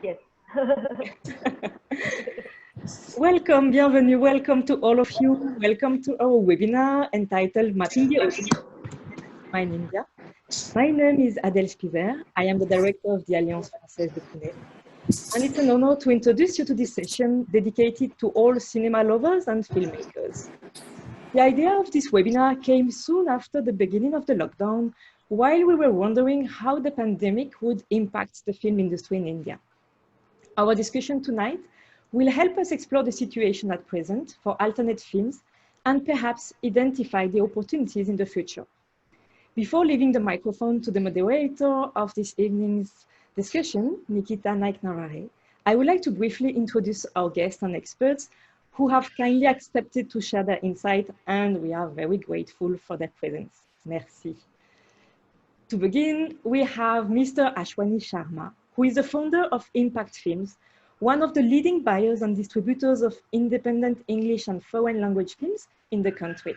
Yes. Welcome, bienvenue, welcome to all of you. Welcome to our webinar entitled Mapping the Audience in India. My name is Adèle Spiver. I am the director of the Alliance Française de Pune. And it's an honor to introduce you to this session dedicated to all cinema lovers and filmmakers. The idea of this webinar came soon after the beginning of the lockdown, while we were wondering how the pandemic would impact the film industry in India. Our discussion tonight will help us explore the situation at present for alternate films and perhaps identify the opportunities in the future. Before leaving the microphone to the moderator of this evening's discussion, Nikita Naik-Narare, I would like to briefly introduce our guests and experts who have kindly accepted to share their insight, and we are very grateful for their presence. Merci. To begin, we have Mr. Ashwani Sharma, who is the founder of Impact Films, one of the leading buyers and distributors of independent English and foreign language films in the country.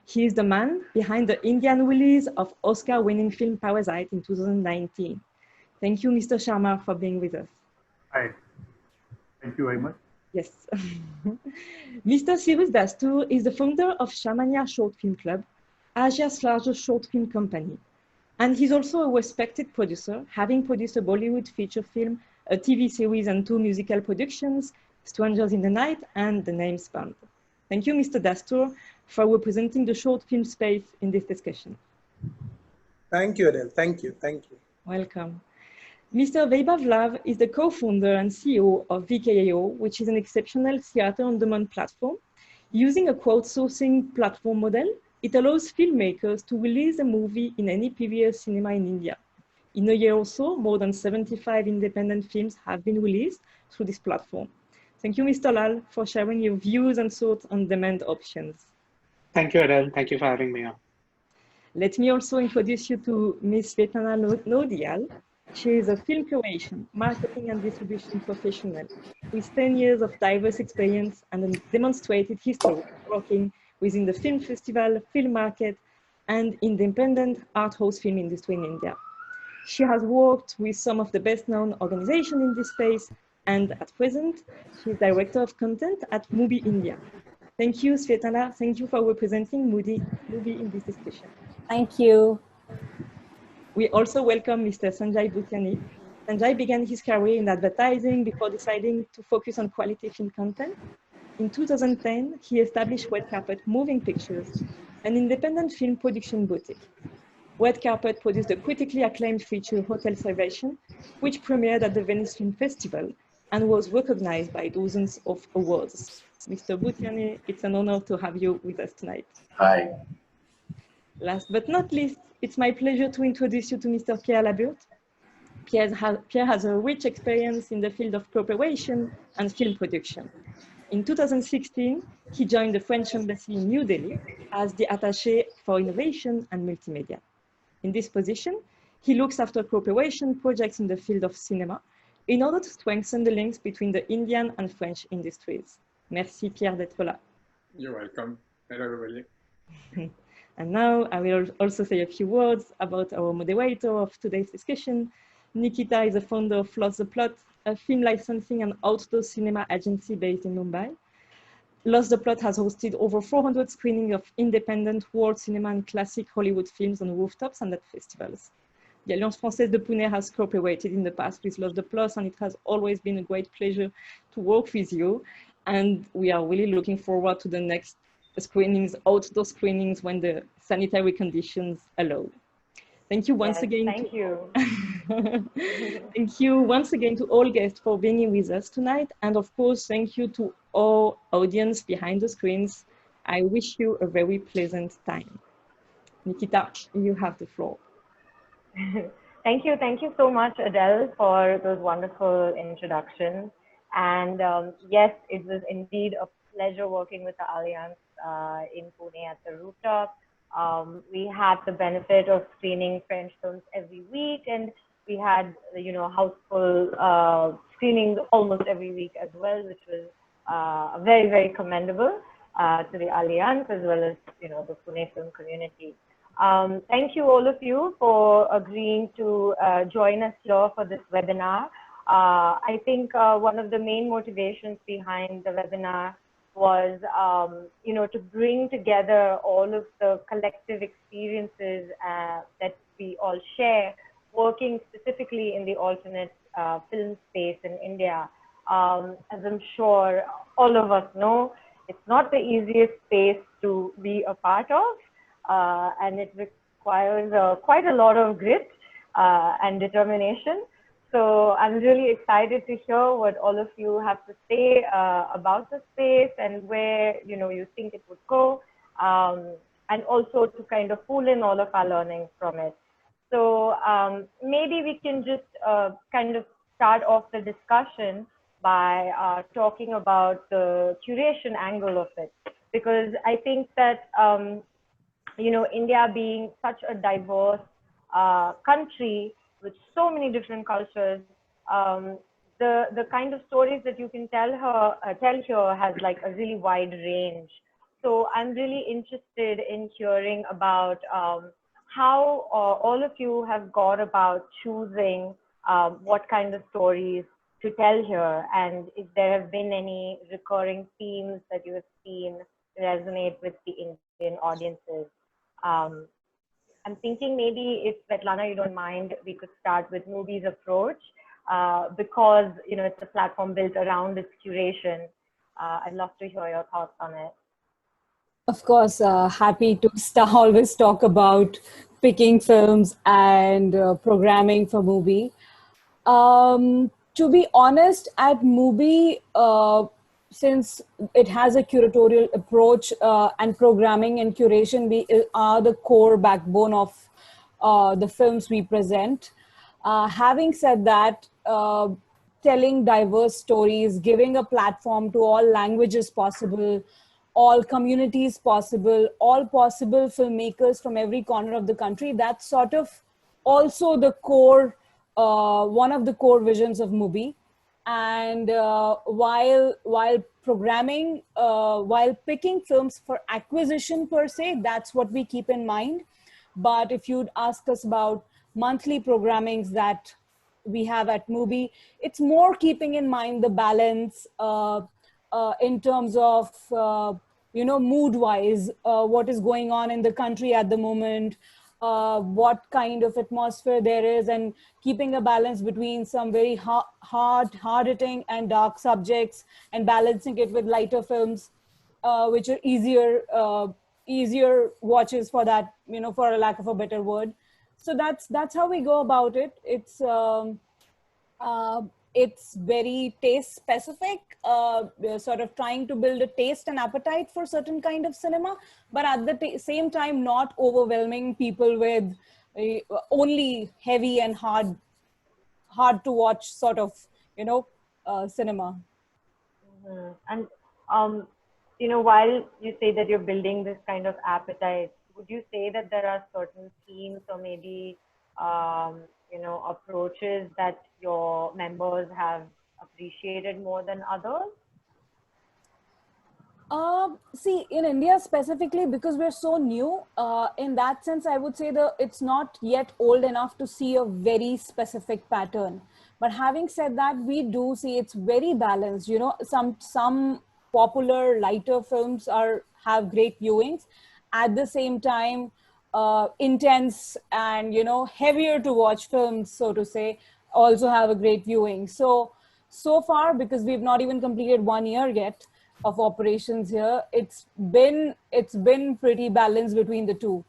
He is the man behind the Indian release of Oscar-winning film Parasite in 2019. Thank you, Mr. Sharma, for being with us. Hi. Thank you very much. Yes. Mr. Cyrus Dastur is the founder of Shamiana Short Film Club, Asia's largest short film company. And he's also a respected producer, having produced a Bollywood feature film, a TV series, and 2 musical productions, Strangers in the Night and The Names Band. Thank you, Mr. Dastur, for representing the short film space in this discussion. Thank you, Adele. Thank you. Thank you. Welcome. Mr. Vaibhav is the co-founder and CEO of VKAAO, which is an exceptional theater-on-demand platform. Using a crowdsourcing platform model, it allows filmmakers to release a movie in any period cinema in India. In a year or so, more than 75 independent films have been released through this platform. Thank you, Mr. Lal, for sharing your views and thoughts on demand options. Thank you, Adele. Thank you for having me on. Let me also introduce you to Ms. Svetlana Naudiyal. She is a film curation, marketing and distribution professional with 10 years of diverse experience and a demonstrated history working within the film festival, film market, and independent art house film industry in India. She has worked with some of the best-known organizations in this space, and at present, she is Director of Content at MUBI India. Thank you, Svetlana. Thank you for representing MUBI in this discussion. Thank you. We also welcome Mr. Sanjay Bhutiani. Sanjay began his career in advertising before deciding to focus on quality film content. In 2010, he established Red Carpet Moving Pictures, an independent film production boutique. Red Carpet produced a critically acclaimed feature, Hotel Salvation, which premiered at the Venice Film Festival and was recognized by dozens of awards. Mr. Bhutiani, it's an honor to have you with us tonight. Hi. Last but not least, it's my pleasure to introduce you to Mr. Pierre Laburthe. Pierre has a rich experience in the field of cooperation and film production. In 2016, he joined the French Embassy in New Delhi as the Attache for Innovation and Multimedia. In this position, he looks after cooperation projects in the field of cinema in order to strengthen the links between the Indian and French industries. Merci Pierre d'être là. You're welcome. Hello, everybody. And now I will also say a few words about our moderator of today's discussion. Nikita is the founder of Lost the Plot, a film licensing and outdoor cinema agency based in Mumbai. Lost the Plot has hosted over 400 screenings of independent world cinema and classic Hollywood films on rooftops and at festivals. The Alliance Française de Pune has cooperated in the past with Lost the Plot, and it has always been a great pleasure to work with you. And we are really looking forward to the next screenings, outdoor screenings, when the sanitary conditions allow. Thank you once again. Thank you. Thank you once again to all guests for being here with us tonight. And of course, thank you to all audience behind the screens. I wish you a very pleasant time. Nikita, you have the floor. Thank you. Thank you so much, Adele, for those wonderful introductions. And yes, it was indeed a pleasure working with the Alliance in Pune at the rooftop. We had the benefit of screening French films every week, and we had, houseful screenings almost every week as well, which was very, very commendable to the Alliance as well as, the Pune film community. Thank you all of you for agreeing to join us here for this webinar I think one of the main motivations behind the webinar was, to bring together all of the collective experiences that we all share, working specifically in the alternate film space in India. As I'm sure all of us know, it's not the easiest space to be a part of, and it requires quite a lot of grit and determination. So I'm really excited to hear what all of you have to say about the space and where you think it would go, and also to kind of pull in all of our learnings from it. So maybe we can just kind of start off the discussion by talking about the curation angle of it, because I think that India being such a diverse country with so many different cultures, the kind of stories that you can tell here has like a really wide range. So I'm really interested in hearing about how all of you have gone about choosing what kind of stories to tell here, and if there have been any recurring themes that you have seen resonate with the Indian audiences. I'm thinking maybe if Svetlana, you don't mind, we could start with MUBI's approach because it's a platform built around its curation. I'd love to hear your thoughts on it. Of course, happy to always talk about picking films and programming for MUBI. To be honest, at MUBI, since it has a curatorial approach and programming and curation, we are the core backbone of the films we present. Having said that, telling diverse stories, giving a platform to all languages possible, all communities possible, all possible filmmakers from every corner of the country, that's sort of also the core, one of the core visions of MUBI. And while programming, while picking films for acquisition per se, that's what we keep in mind. But if you'd ask us about monthly programmings that we have at MUBI, it's more keeping in mind the balance in terms of, mood-wise, what is going on in the country at the moment, what kind of atmosphere there is, and keeping a balance between some very hard-hitting and dark subjects, and balancing it with lighter films, which are easier watches for that, for a lack of a better word. So that's how we go about it. It's very taste specific, sort of trying to build a taste and appetite for certain kind of cinema, but at the same time, not overwhelming people with only heavy and hard to watch sort of, cinema. Mm-hmm. And, while you say that you're building this kind of appetite, would you say that there are certain themes or maybe, approaches that your members have appreciated more than others? See, in India specifically, because we're so new, in that sense, I would say it's not yet old enough to see a very specific pattern. But having said that, we do see it's very balanced. Some popular lighter films have great viewings. At the same time, intense and heavier to watch films, so to say, also have a great viewing. So far, because we've not even completed 1 year yet of operations here, it's been pretty balanced between the two.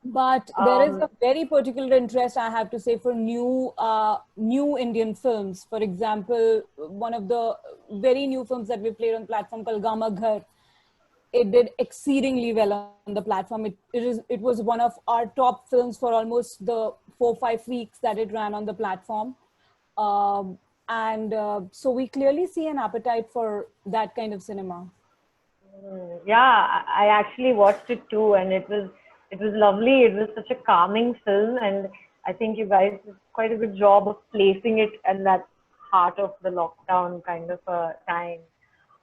But there is a very particular interest, I have to say, for new Indian films. For example, one of the very new films that we played on the platform called Gama Ghar, it did exceedingly well on the platform. It was one of our top films for almost the 4-5 weeks that it ran on the platform. So we clearly see an appetite for that kind of cinema. Yeah, I actually watched it too, and it was lovely. It was such a calming film, and I think you guys did quite a good job of placing it in that heart of the lockdown kind of a time.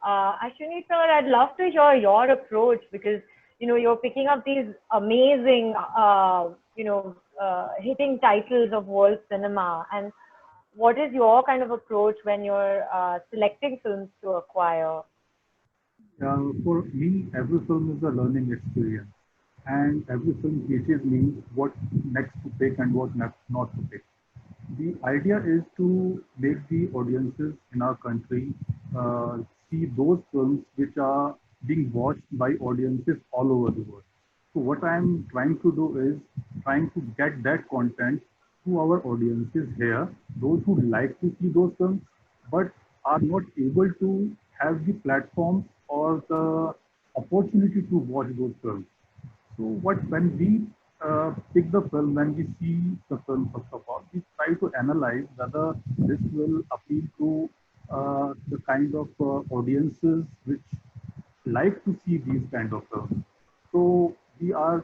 Ashwani sir, I'd love to hear your approach, because you're picking up these amazing hitting titles of world cinema, and what is your kind of approach when you're selecting films to acquire? For me, every film is a learning experience, and every film teaches me what next to pick and what next not to pick. The idea is to make the audiences in our country see those films which are being watched by audiences all over the world. So what I'm trying to do is trying to get that content to our audiences here, those who like to see those films, but are not able to have the platforms or the opportunity to watch those films. So when we pick the film, when we see the film, first of all, we try to analyze whether this will appeal to the kind of audiences which like to see these kind of films. So we are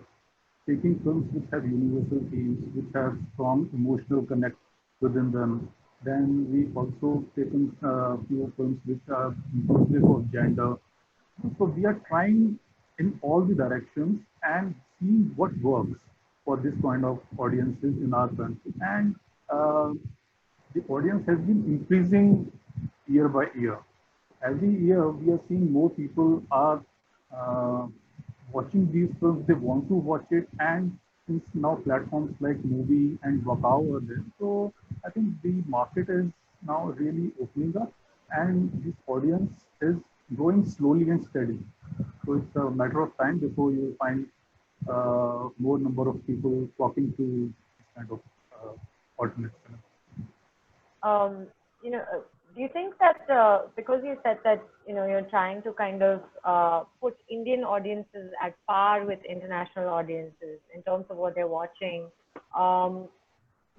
taking films which have universal themes, which have strong emotional connect within them. Then we also taken few films which are inclusive of gender. So we are trying in all the directions and see what works for this kind of audiences in our country. And the audience has been increasing year by year. Every year we are seeing more people are watching these films, they want to watch it, and since now platforms like MUBI and VKAAO are there, so I think the market is now really opening up, and this audience is growing slowly and steady. So it's a matter of time before you find more number of people talking to this kind of alternate cinema. Do you think that because you said that you're trying to kind of put Indian audiences at par with international audiences in terms of what they're watching, do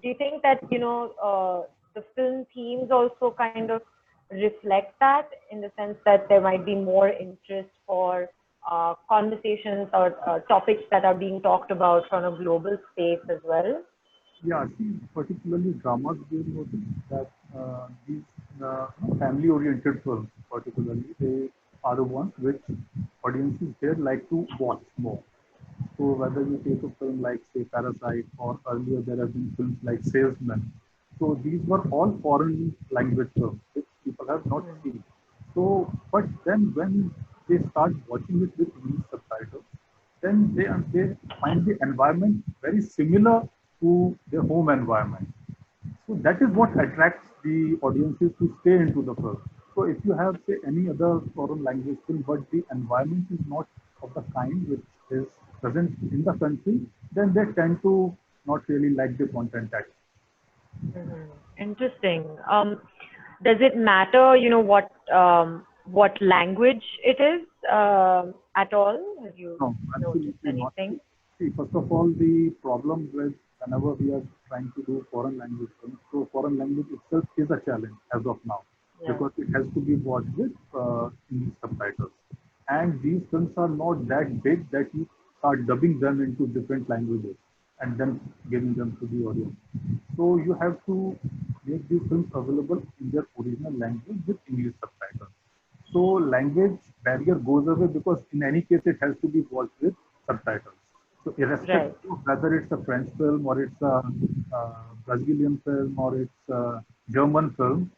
you think that the film themes also kind of reflect that, in the sense that there might be more interest for conversations or topics that are being talked about from a global space as well? Yeah, see, particularly dramas, we notice that these family-oriented films, particularly, they are the ones which audiences here like to watch more. So whether you take a film like, say, Parasite, or earlier there have been films like Salesman. So these were all foreign language films, which people have not seen. So, but then when they start watching it with English subtitles, then they find the environment very similar to their home environment. So that is what attracts the audiences to stay into the film. So if you have, say, any other foreign language film, but the environment is not of the kind which is present in the country, then they tend to not really like the content Interesting. Does it matter, what language it is at all? Have you noticed anything? See, first of all, the problem with whenever we are trying to do foreign language films, so foreign language itself is a challenge as of now, because it has to be watched with English subtitles. And these films are not that big that you start dubbing them into different languages and then giving them to the audience. So you have to make these films available in their original language with English subtitles. So language barrier goes away, because in any case it has to be watched with subtitles. So irrespective of whether it's a French film or it's a Brazilian film or it's a German film,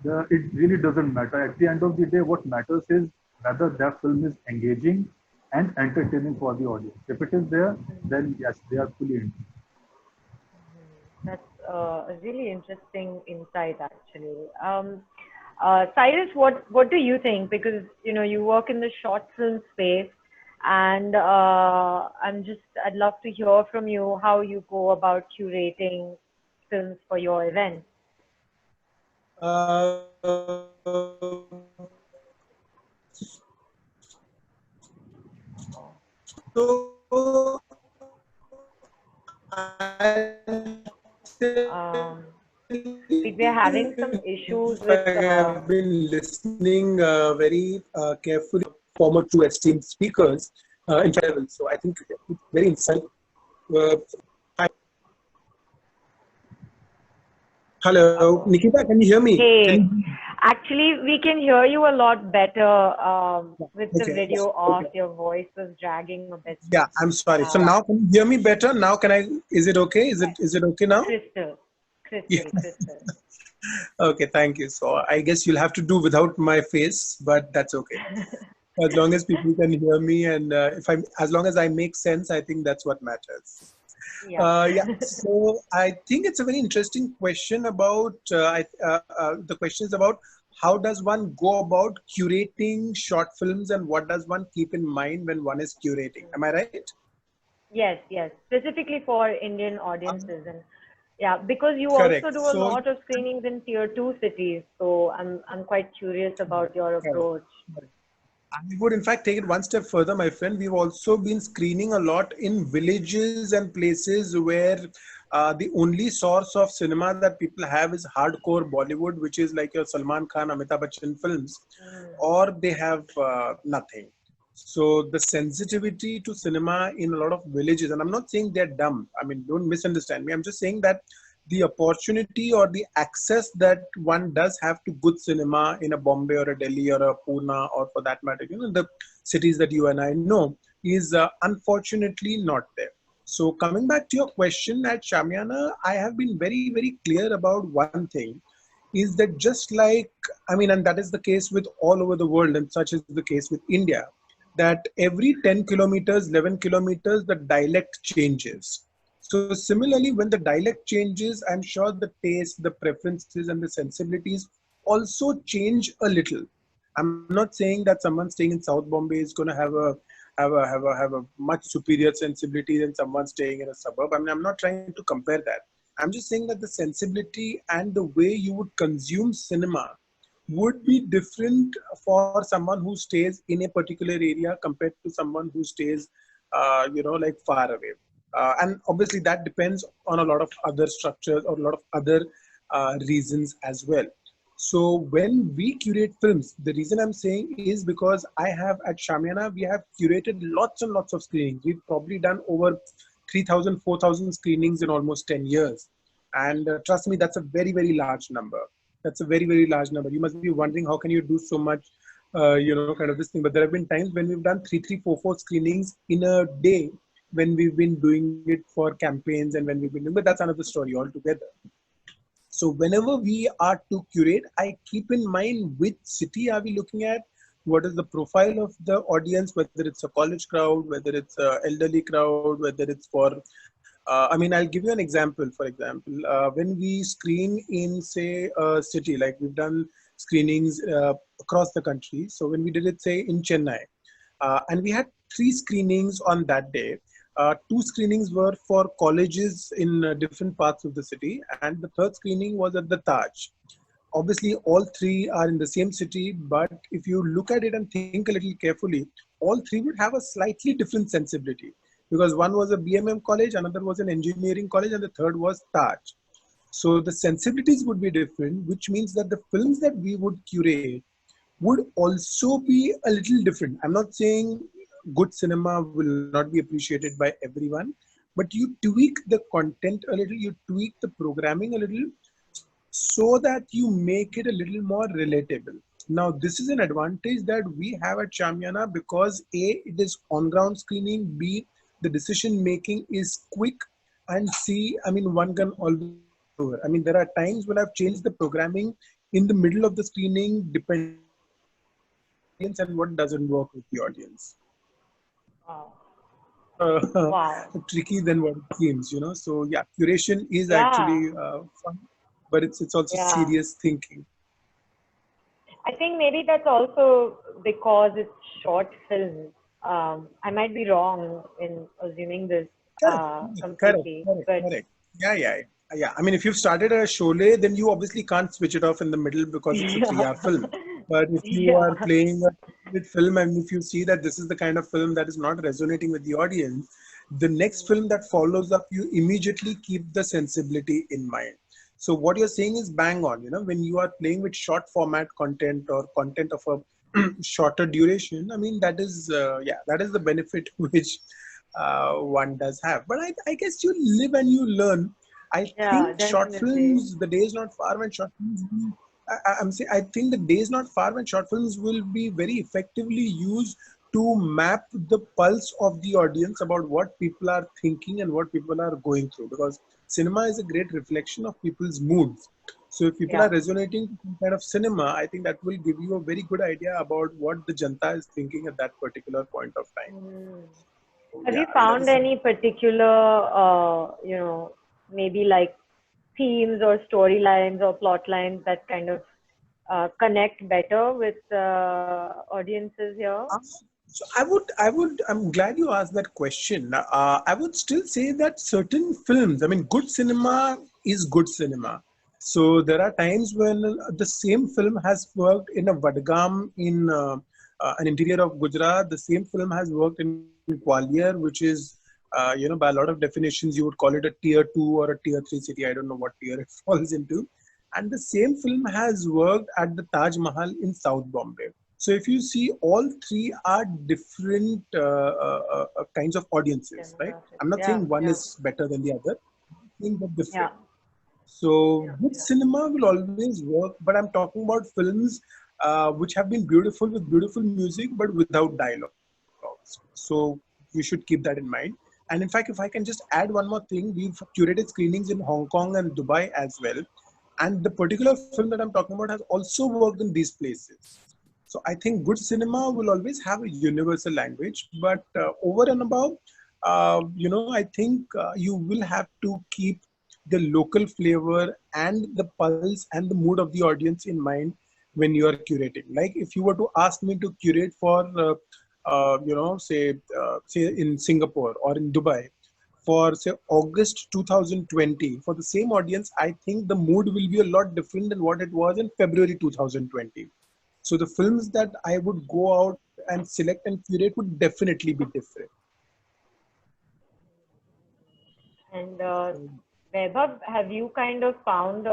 it really doesn't matter. At the end of the day, what matters is whether that film is engaging and entertaining for the audience. If it is there, then yes, they are fully in. That's a really interesting insight, actually. Cyrus, what do you think? Because you work in the short film space, and I'd love to hear from you how you go about curating films for your event. So we're having some issues with. I've been listening very carefully. Former two esteemed speakers in level, so I think it's very insightful. Hello, Nikita, can you hear me? Hey, actually, we can hear you a lot better with the video off. Your voice was dragging a bit. Yeah, I'm sorry. So now can you hear me better? Now can I? Is it okay? Is it okay now? Crystal. Yeah. Crystal. Okay, thank you. So I guess you'll have to do without my face, but that's okay. As long as people can hear me, and as long as I make sense, I think that's what matters. Yeah. Yeah. So I think it's a very interesting question about. The question is about how does one go about curating short films, and what does one keep in mind when one is curating? Am I right? Yes, yes. Specifically for Indian audiences, and yeah, because you also Correct. do a So lot of screenings in tier 2 cities, so I'm quite curious about your correct. approach. I would, in fact, take it one step further, my friend. We've also been screening a lot in villages and places where the only source of cinema that people have is hardcore Bollywood, which is like your Salman Khan, Amitabh Bachchan films, or they have nothing. So the sensitivity to cinema in a lot of villages, and I'm not saying they're dumb. I mean, don't misunderstand me. I'm just saying that the opportunity or the access that one does have to good cinema in a Bombay or a Delhi or a Pune, or for that matter, the cities that you and I know, is unfortunately not there. So coming back to your question at Shamiana, I have been very, very clear about one thing, is that just like, I mean, and that is the case with all over the world, and such is the case with India, that every 10 kilometers, 11 kilometers, the dialect changes. So similarly, when the dialect changes, I'm sure the taste, the preferences, and the sensibilities also change a little. I'm not saying that someone staying in South Bombay is going to have a much superior sensibility than someone staying in a suburb. I mean, I'm not trying to compare that. I'm just saying that the sensibility and the way you would consume cinema would be different for someone who stays in a particular area compared to someone who stays, like far away. And obviously that depends on a lot of other structures or a lot of other reasons as well. So when we curate films, the reason I'm saying is because I have at Shamiana, we have curated lots and lots of screenings. We've probably done over 3,000, 4,000 screenings in almost 10 years. And trust me, that's a very, very large number. That's a very, very large number. You must be wondering, how can you do so much, kind of this thing. But there have been times when we've done 4 screenings in a day when we've been doing it for campaigns and when we've been doing, but that's another story altogether. So whenever we are to curate, I keep in mind which city are we looking at, what is the profile of the audience, whether it's a college crowd, whether it's an elderly crowd, whether it's for, I mean, I'll give you an example. For example, when we screen in, say, a city, like we've done screenings across the country. So when we did it, say, in Chennai, and we had 3 screenings on that day. 2 screenings were for colleges in different parts of the city, and the third screening was at the Taj. Obviously, all 3 are in the same city, but if you look at it and think a little carefully, all 3 would have a slightly different sensibility, because one was a BMM college, another was an engineering college, and the third was Taj. So the sensibilities would be different, which means that the films that we would curate would also be a little different. I'm not saying good cinema will not be appreciated by everyone, but you tweak the content a little, you tweak the programming a little, so that you make it a little more relatable. Now, this is an advantage that we have at Shamiana because A, it is on-ground screening, B, the decision making is quick, and C, I mean, one can always over. I mean, there are times when I've changed the programming in the middle of the screening, depending and what doesn't work with the audience. Wow. More Wow. tricky than what it seems. So yeah, curation is Yeah. actually fun, but it's also Yeah. serious thinking. I think maybe that's also because it's short films. I might be wrong in assuming this completely, but Correct. Yeah. I mean, if you've started a Sholay, then you obviously can't switch it off in the middle because it's a 3-hour film. But if you are playing a with film, and if you see that this is the kind of film that is not resonating with the audience, the next film that follows up, you immediately keep the sensibility in mind. So what you're saying is bang on. When you are playing with short format content or content of a shorter duration, I mean, that is the benefit which one does have. But I guess you live and you learn. I yeah, think short definitely. films, the day is not far when short films I think the day is not far when short films will be very effectively used to map the pulse of the audience about what people are thinking and what people are going through, because cinema is a great reflection of people's moods. So if people are resonating to some kind of cinema, I think that will give you a very good idea about what the Janta is thinking at that particular point of time. Have you found any particular, maybe like themes or storylines or plot lines that kind of connect better with audiences here? So I'm glad you asked that question. I would still say that certain films, I mean, good cinema is good cinema. So there are times when the same film has worked in a Vadgam in an interior of Gujarat. The same film has worked in Gwalior, which is, by a lot of definitions, you would call it a tier 2 or a tier 3 city. I don't know what tier it falls into. And the same film has worked at the Taj Mahal in South Bombay. So if you see, all three are different kinds of audiences, right? I'm not saying one is better than the other, but different. So good cinema will always work, but I'm talking about films which have been beautiful with beautiful music, but without dialogues. So we should keep that in mind. And in fact, if I can just add one more thing, we've curated screenings in Hong Kong and Dubai as well. And the particular film that I'm talking about has also worked in these places. So I think good cinema will always have a universal language, but over and above, I think you will have to keep the local flavor and the pulse and the mood of the audience in mind when you are curating. Like if you were to ask me to curate for, say in Singapore or in Dubai, for say August 2020, for the same audience, I think the mood will be a lot different than what it was in February 2020. So the films that I would go out and select and curate would definitely be different. And Vaibhav, have you kind of found,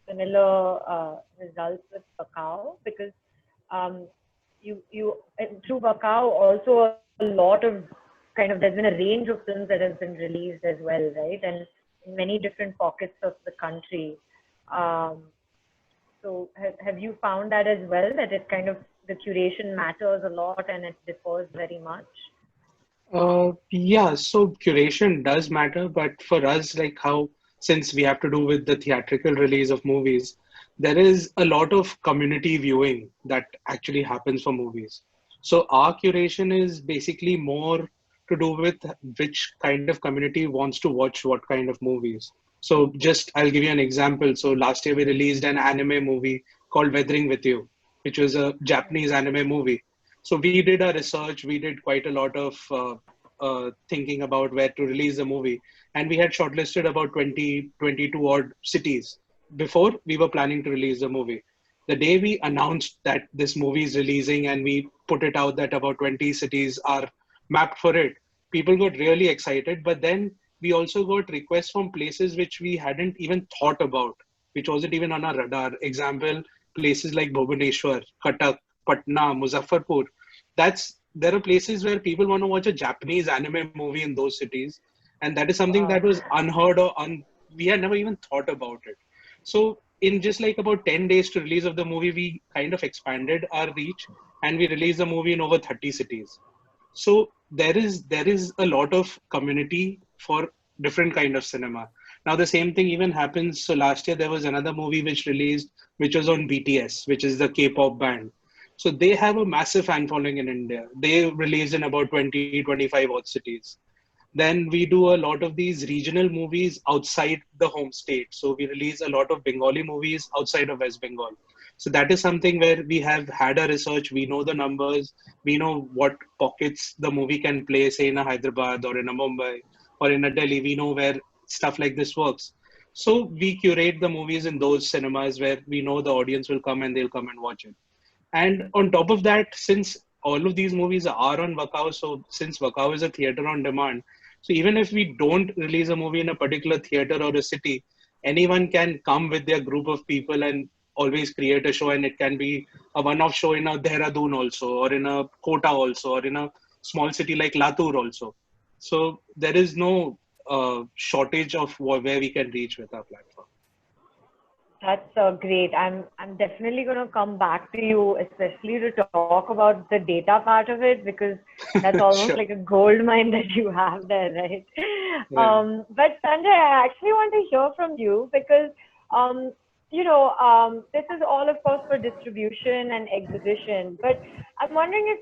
similar results with VKAAO? Because you through VKAAO also a lot of there's been a range of films that has been released as well, right? And in many different pockets of the country. So have you found that as well, that it kind of, the curation matters a lot and it differs very much? Yeah, so curation does matter, but for us, like how, since we have to do with the theatrical release of movies, there is a lot of community viewing that actually happens for movies. So our curation is basically more to do with which kind of community wants to watch what kind of movies. So I'll give you an example. So last year we released an anime movie called Weathering with You, which was a Japanese anime movie. So we did our research, we did quite a lot of thinking about where to release the movie. And we had shortlisted about 22 odd cities before we were planning to release the movie. The day we announced that this movie is releasing and we put it out that about 20 cities are mapped for it, people got really excited. But then we also got requests from places which we hadn't even thought about, which wasn't even on our radar. Example, places like Bhubaneswar, Cuttack, Patna, Muzaffarpur. There are places where people want to watch a Japanese anime movie in those cities. And that is something that was unheard of. We had never even thought about it. So in just like about 10 days to release of the movie, we kind of expanded our reach and we released the movie in over 30 cities. So there is a lot of community for different kind of cinema. Now the same thing even happens. So last year there was another movie which released, which was on BTS, which is the K-pop band. So they have a massive fan following in India. They released in about 20, 25 odd cities. Then we do a lot of these regional movies outside the home state. So we release a lot of Bengali movies outside of West Bengal. So that is something where we have had a research. We know the numbers. We know what pockets the movie can play, say in a Hyderabad or in a Mumbai or in a Delhi. We know where stuff like this works. So we curate the movies in those cinemas where we know the audience will come and they'll come and watch it. And on top of that, since all of these movies are on VKAAO, so since VKAAO is a theater on demand, so even if we don't release a movie in a particular theater or a city, anyone can come with their group of people and always create a show. And it can be a one-off show in a Dehradun also, or in a Kota also, or in a small city like Latur also. So there is no shortage of where we can reach with our platform. That's great. I'm definitely going to come back to you, especially to talk about the data part of it, because that's almost Sure. like a gold mine that you have there, right? Yeah. But Sanjay, I actually want to hear from you because This is all, of course, for distribution and exhibition. But I'm wondering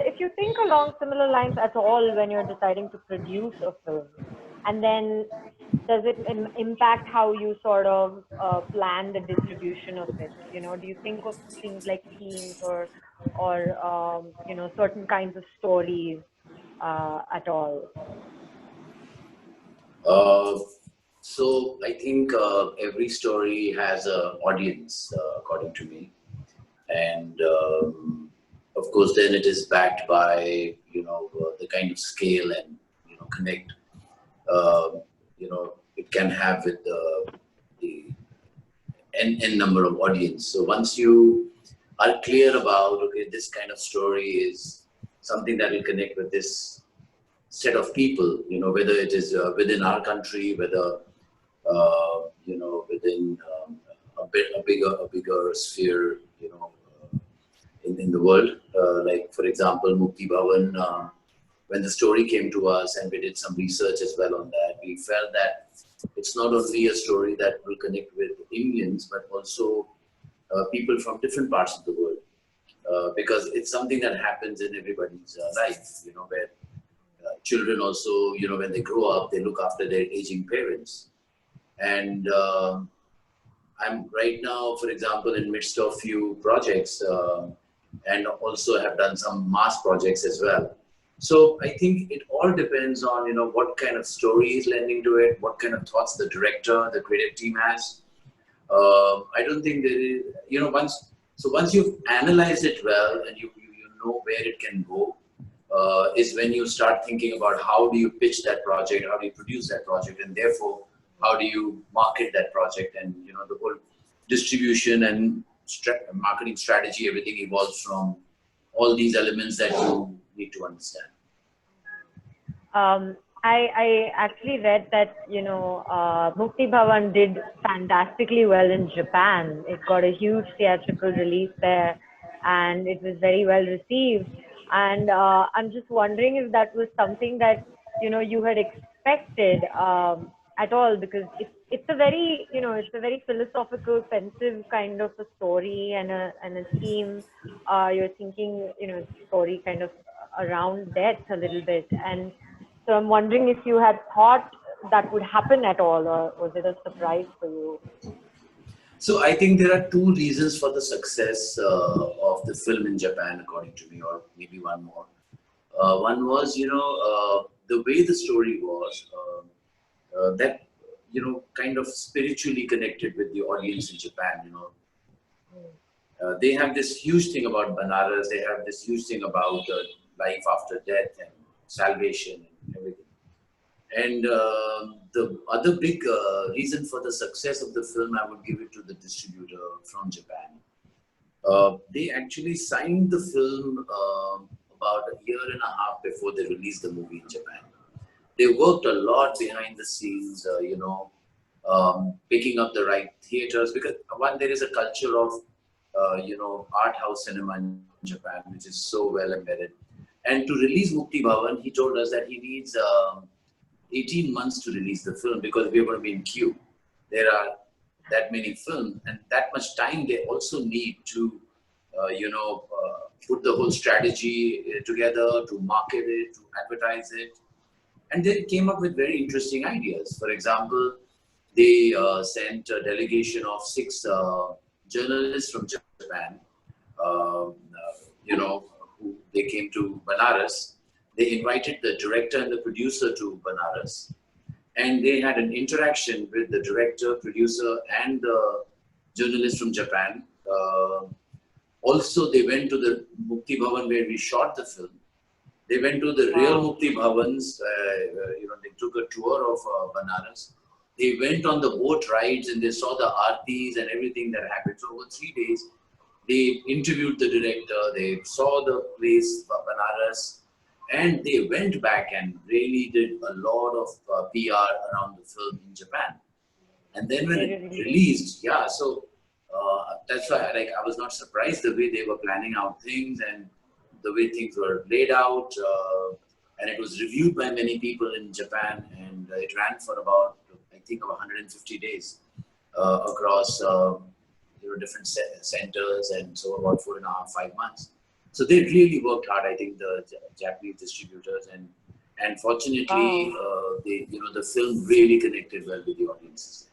if you think along similar lines at all when you're deciding to produce a film, and then does it impact how you sort of plan the distribution of it? Do you think of things like themes or certain kinds of stories at all? So I think every story has an audience, according to me, and of course, then it is backed by the kind of scale and connect it can have with the n number of audience. So once you are clear about this kind of story is something that will connect with this set of people, whether it is within our country, whether within a bigger sphere, in the world. Like for example, Mukti Bhawan. When the story came to us and we did some research as well on that, we felt that it's not only a story that will connect with Indians, but also people from different parts of the world, because it's something that happens in everybody's life, where children also, when they grow up, they look after their aging parents. And I'm right now, for example, in midst of few projects, and also have done some mass projects as well. So I think it all depends on, what kind of story is lending to it, what kind of thoughts the director, the creative team has. I don't think there is, once you've analyzed it well and you know where it can go, is when you start thinking about how do you pitch that project, how do you produce that project, and therefore how do you market that project, and the whole distribution and marketing strategy, everything evolves from all these elements that you need to understand. I actually read that Mukti Bhawan did fantastically well in Japan. It got a huge theatrical release there, and it was very well received. And I'm just wondering if that was something that you had expected at all, because it's a very philosophical, pensive kind of a story and a theme. You're thinking story kind of around death a little bit, and so I'm wondering if you had thought that would happen at all, or was it a surprise for you? So I think there are two reasons for the success of the film in Japan, according to me, or maybe one more. One was, the way the story was, that, kind of spiritually connected with the audience in Japan, they have this huge thing about Banaras, they have this huge thing about life after death and salvation and everything. And the other big reason for the success of the film, I would give it to the distributor from Japan. They actually signed the film about a year and a half before they released the movie in Japan. They worked a lot behind the scenes, picking up the right theaters, because one, there is a culture of, art house cinema in Japan, which is so well embedded. And to release Mukti Bhawan, he told us that he needs 18 months to release the film, because we're going to be in queue. There are that many films, and that much time they also need to, put the whole strategy together, to market it, to advertise it. And they came up with very interesting ideas. For example, they sent a delegation of 6 journalists from Japan, who they came to Banaras. They invited the director and the producer to Banaras, and they had an interaction with the director, producer, and the journalist from Japan. Also, they went to the Mukti Bhawan where we shot the film. They went to the real Mukti Bhavans. They took a tour of Banaras. They went on the boat rides and they saw the aartis and everything that happened. So over 3 days, they interviewed the director. They saw the place, Banaras. And they went back and really did a lot of PR around the film in Japan. And then when it released, that's why I was not surprised the way they were planning out things and the way things were laid out. And it was reviewed by many people in Japan, and it ran for about, I think, 150 days. across different centers, and so about 4.5, 5 months. So they really worked hard. I think the Japanese distributors, and fortunately, the film really connected well with the audiences.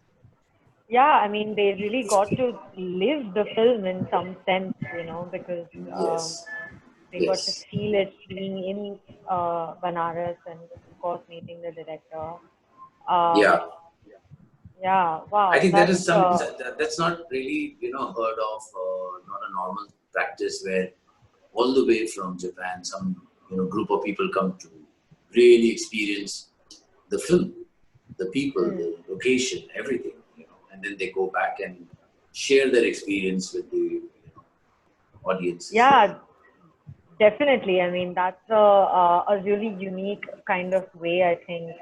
Yeah, I mean, they really got to live the film in some sense, because they got to feel it being in Banaras and, of course, meeting the director. Yeah, wow. I think that is something that's not really, heard of, not a normal practice where all the way from Japan, some, group of people come to really experience the film, the people, the location, everything, and then they go back and share their experience with the audience. Yeah, definitely. I mean, that's a really unique kind of way, I think,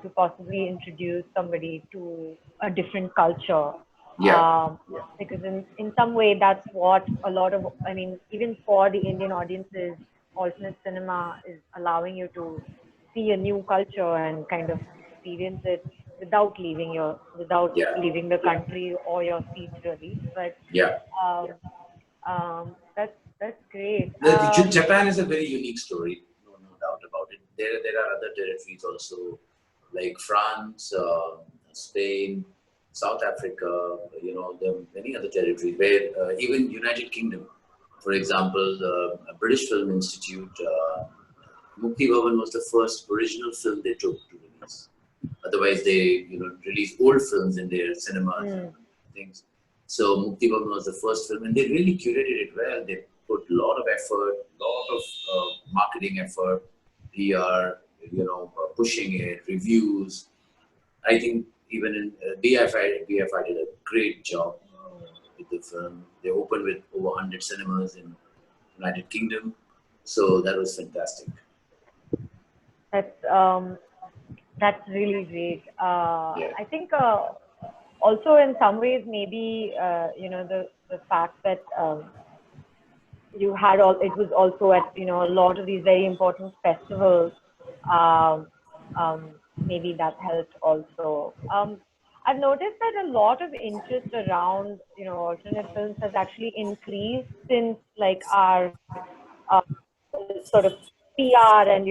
to possibly introduce somebody to a different culture. Because in some way, that's what a lot of, I mean, even for the Indian audiences, alternate cinema is allowing you to see a new culture and kind of experience it without leaving leaving the country or your seat, really. But that's great. Japan is a very unique story, no doubt about it. There are other territories also, like France, Spain, South Africa. There are many other territories where even United Kingdom, for example, the British Film Institute, Mukti Bhawan was the first original film they took to release. Otherwise, they released old films in their cinemas and things. So Mukti Bhavan was the first film, and they really curated it well. They put a lot of effort, lot of marketing effort, PR, pushing it, reviews. I think even in BFI did a great job with the film. They opened with over 100 cinemas in United Kingdom, so that was fantastic. That's really great. I think also in some ways maybe the fact that it was also at a lot of these very important festivals. Maybe that helped also. I've noticed that a lot of interest around alternate films has actually increased since our sort of PR and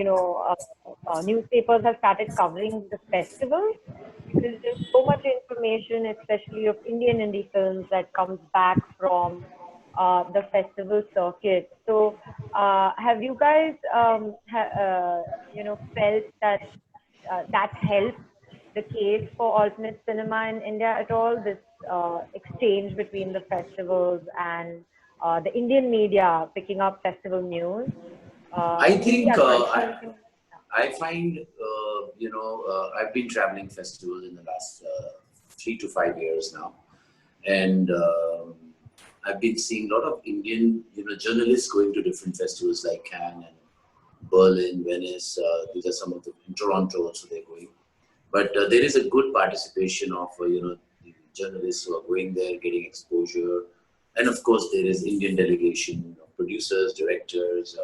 newspapers have started covering the festivals, because there's so much information, especially of Indian indie films, that comes back from the festival circuit. So, have you guys, felt that that helped the case for alternate cinema in India at all? This exchange between the festivals and the Indian media picking up festival news. I think I find I've been traveling festivals in the last 3 to 5 years now, and I've been seeing a lot of Indian journalists going to different festivals like Cannes and Berlin, Venice. These are some of the in Toronto also they're going, but there is a good participation of the journalists who are going there, getting exposure, and of course there is Indian delegation of producers, directors.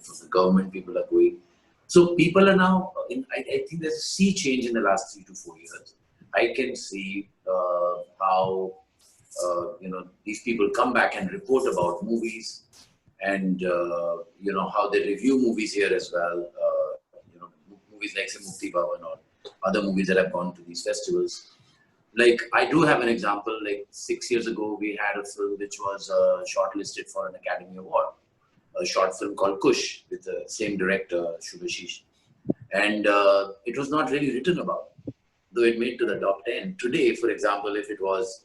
From the government, people are going. So people are now, I think there's a sea change in the last 3 to 4 years. I can see how, these people come back and report about movies and, how they review movies here as well. Movies like say Mukti Bhawan or other movies that have gone to these festivals. Like I do have an example, like 6 years ago, we had a film which was shortlisted for an Academy Award. A short film called Kush with the same director, Shubhashish. And it was not really written about, though it made to the top 10. Today, for example, if it was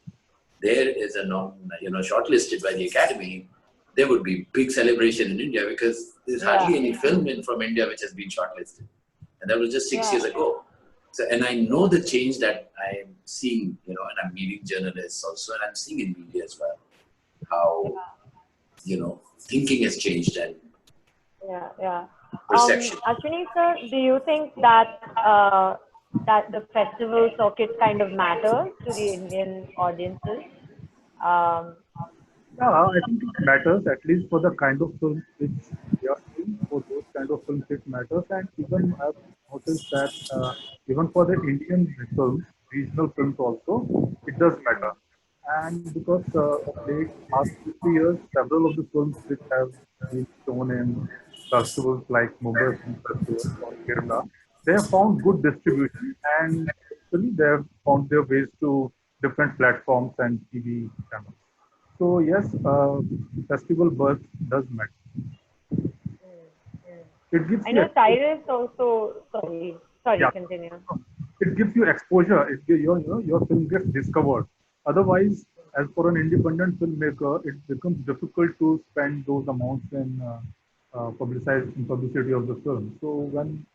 there is a shortlisted by the Academy, there would be big celebration in India because there's hardly any film from India which has been shortlisted. And that was just 6 years ago. So, and I know the change that I'm seeing, and I'm meeting journalists also, and I'm seeing in media as well, how, thinking has changed and perception. Ashwani sir, do you think that that the festival circuit kind of matters to the Indian audiences? Yeah, I think it matters, at least for the kind of films which we are doing. For those kind of films, it matters. And even I've noticed that even for the Indian films, regional films also, it does matter. And because of late past 2 3 years, several of the films which have been shown in festivals like Mumbai Film Festival or Kerala, they have found good distribution and actually they have found their ways to different platforms and TV channels. So yes, festival buzz does matter. It gives I you know exposure. Cyrus also, sorry, Yeah, continue. it gives you exposure. Your film gets discovered. Otherwise, as for an independent filmmaker, it becomes difficult to spend those amounts in publicity of the film. So when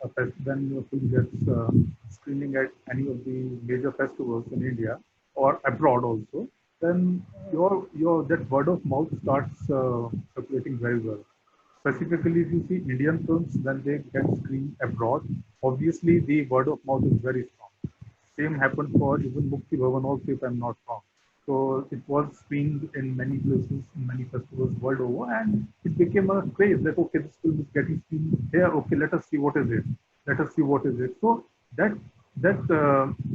your film gets screening at any of the major festivals in India or abroad also, then your that word of mouth starts circulating very well. Specifically, if you see Indian films, when they get screened abroad, obviously the word of mouth is very strong. Same happened for even Mukti Bhawan also, if I'm not wrong. So it was screened in many places, in many festivals world over, and it became a craze that okay, this film is getting screened here. Okay, let us see what is it. Let us see what is it. So that that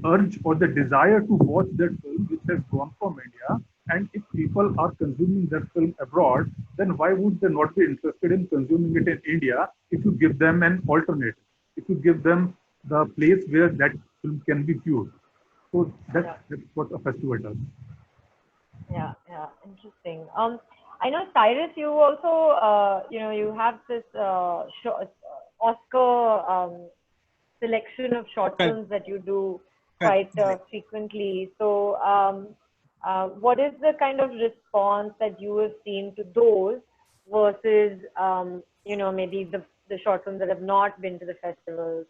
urge or the desire to watch that film, which has gone from India, and if people are consuming that film abroad, then why would they not be interested in consuming it in India if you give them an alternative? If you give them the place where that film can be viewed. So that's what a festival does. Yeah, interesting. I know Cyrus, you also, you have this Oscar selection of short Correct. films that you do Correct. quite frequently. So, what is the kind of response that you have seen to those versus, maybe the short films that have not been to the festivals?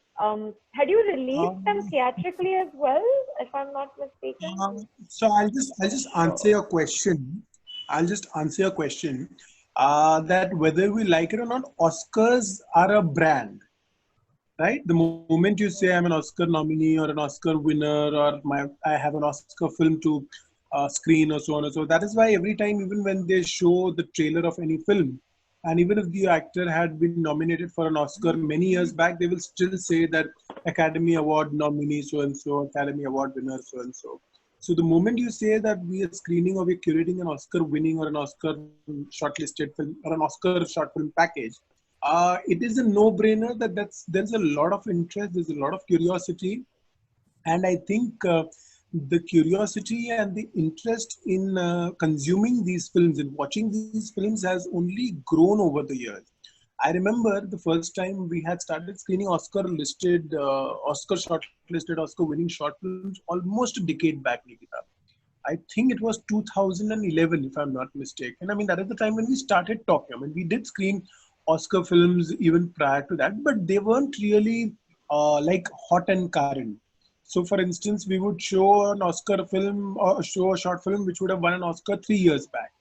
Had you released them Um, theatrically as well, if I'm not mistaken? so I'll just answer your question. I'll just answer your question. That whether we like it or not, Oscars are a brand, right? The moment you say I'm an Oscar nominee or an Oscar winner or I have an Oscar film to screen or so on and so, that is why every time, even when they show the trailer of any film, and even if the actor had been nominated for an Oscar many years back, they will still say that Academy Award nominee so and so, Academy Award winner so and so. So the moment you say that we are screening or we're curating an Oscar winning or an Oscar shortlisted film or an Oscar short film package, it is a no-brainer that there's a lot of interest, there's a lot of curiosity, and I think the curiosity and the interest in consuming these films and watching these films has only grown over the years. I remember the first time we had started screening Oscar shortlisted, Oscar-winning short films almost a decade back, Nikita. I think it was 2011, if I'm not mistaken. I mean, that is the time when we started talking. I mean, we did screen Oscar films even prior to that, but they weren't really like hot and current. So, for instance, we would show an Oscar film or show a short film which would have won an Oscar 3 years back.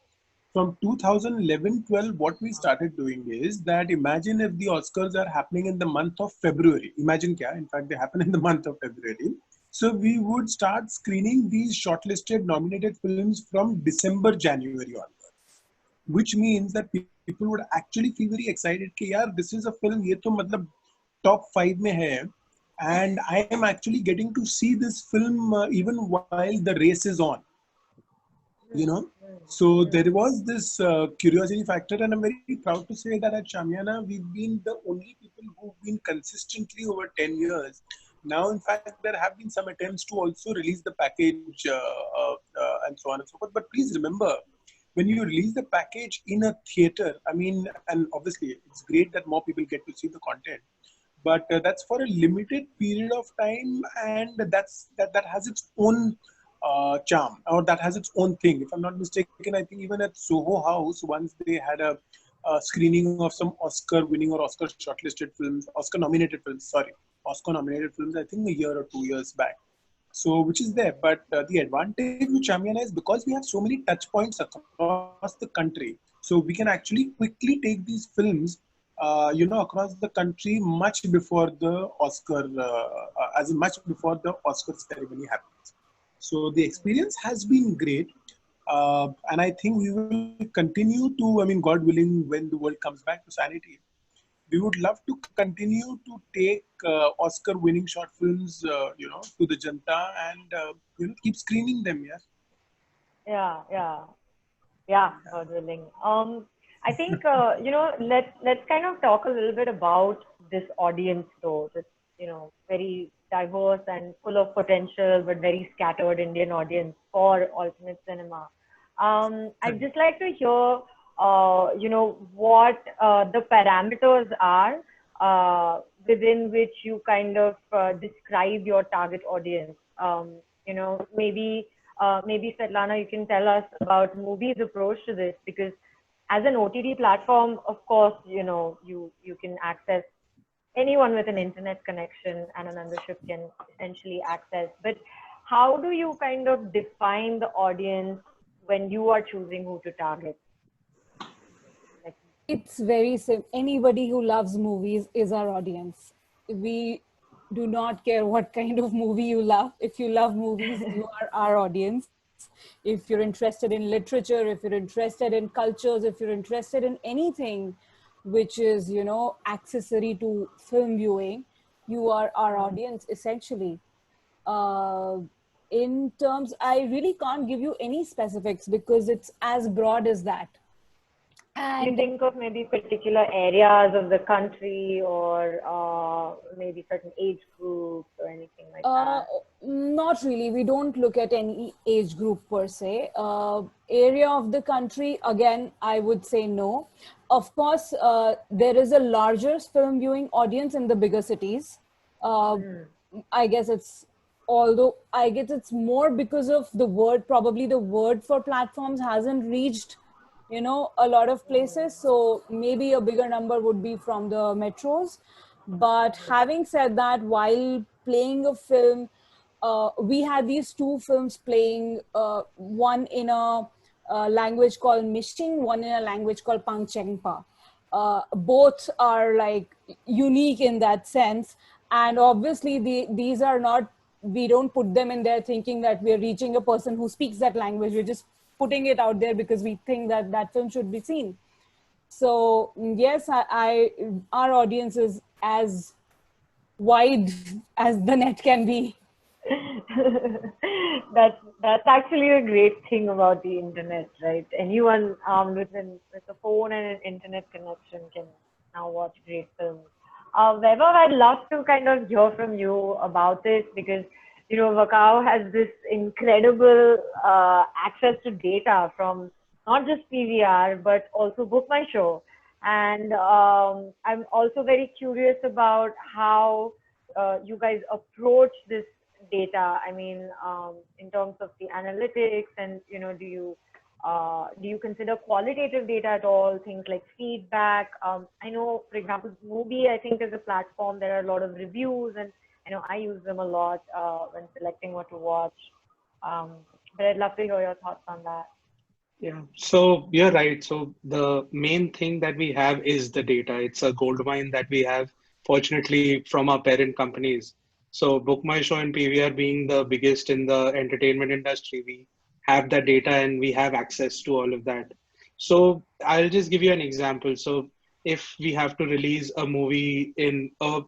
From 2011-12, what we started doing is that imagine if the Oscars are happening in the month of February. Imagine kya, in fact, they happen in the month of February. So we would start screening these shortlisted nominated films from December, January onwards, which means that people would actually feel very excited कि यार this is a film ये तो मतलब top 5 में है, and I am actually getting to see this film even while the race is on, you know. So there was this curiosity factor, and I'm very proud to say that at Shamiana we've been the only people who've been consistently over 10 years. Now, in fact, there have been some attempts to also release the package and so on and so forth. But please remember, when you release the package in a theater, I mean, and obviously it's great that more people get to see the content, but that's for a limited period of time, and that has its own charm, or that has its own thing. If I'm not mistaken, I think even at Soho House, once they had a screening of some Oscar-winning or Oscar shortlisted films, Oscar-nominated films, sorry, Oscar-nominated films, I think a year or 2 years back. So, which is there, but the advantage with Shamiana is because we have so many touch points across the country, so we can actually quickly take these films, across the country much before the much before the Oscar ceremony happens. So the experience has been great, and I think we will continue to. I mean, God willing, when the world comes back to sanity, we would love to continue to take Oscar-winning short films, to the Janta and keep screening them. Yeah, God willing. I think let's kind of talk a little bit about this audience though. This very diverse and full of potential, but very scattered Indian audience for alternate cinema. I'd just like to hear, what the parameters are within which you kind of describe your target audience. Maybe Svetlana, you can tell us about MUBI's approach to this, because as an OTT platform, of course, you can access anyone with an internet connection, and a membership can essentially access. But how do you kind of define the audience when you are choosing who to target? It's very simple. Anybody who loves movies is our audience. We do not care what kind of movie you love. If you love movies, you are our audience. If you're interested in literature, if you're interested in cultures, if you're interested in anything which is, accessory to film viewing, you are our audience essentially. In terms, I really can't give you any specifics because it's as broad as that. And you think of maybe particular areas of the country, or maybe certain age groups or anything like that? Not really. We don't look at any age group per se. Area of the country, again, I would say no. Of course, there is a larger film viewing audience in the bigger cities. I guess it's more because of the word, probably the word for platforms hasn't reached a lot of places. So maybe a bigger number would be from the metros. But having said that, while playing a film, we had these two films playing, one in a language called Mishing, one in a language called Pangchengpa. Both are like unique in that sense. And obviously these are not, we don't put them in there thinking that we're reaching a person who speaks that language. We're just putting it out there because we think that that film should be seen. So yes, our audience is as wide as the net can be. That's actually a great thing about the internet, right? Anyone with a phone and an internet connection can now watch great films. Vaibhav, I'd love to kind of hear from you about this, because VKAAO has this incredible access to data from not just PVR, but also Book My Show. And I'm also very curious about how you guys approach this data. I mean, in terms of the analytics, and do you consider qualitative data at all? Things like feedback. I know, for example, MUBI, I think, is a platform. There are a lot of reviews, and I use them a lot when selecting what to watch. But I'd love to hear your thoughts on that. Yeah, so you're right. So the main thing that we have is the data. It's a gold mine that we have, fortunately, from our parent companies. So Book My Show and PVR being the biggest in the entertainment industry, we have that data and we have access to all of that. So I'll just give you an example. So if we have to release a movie in a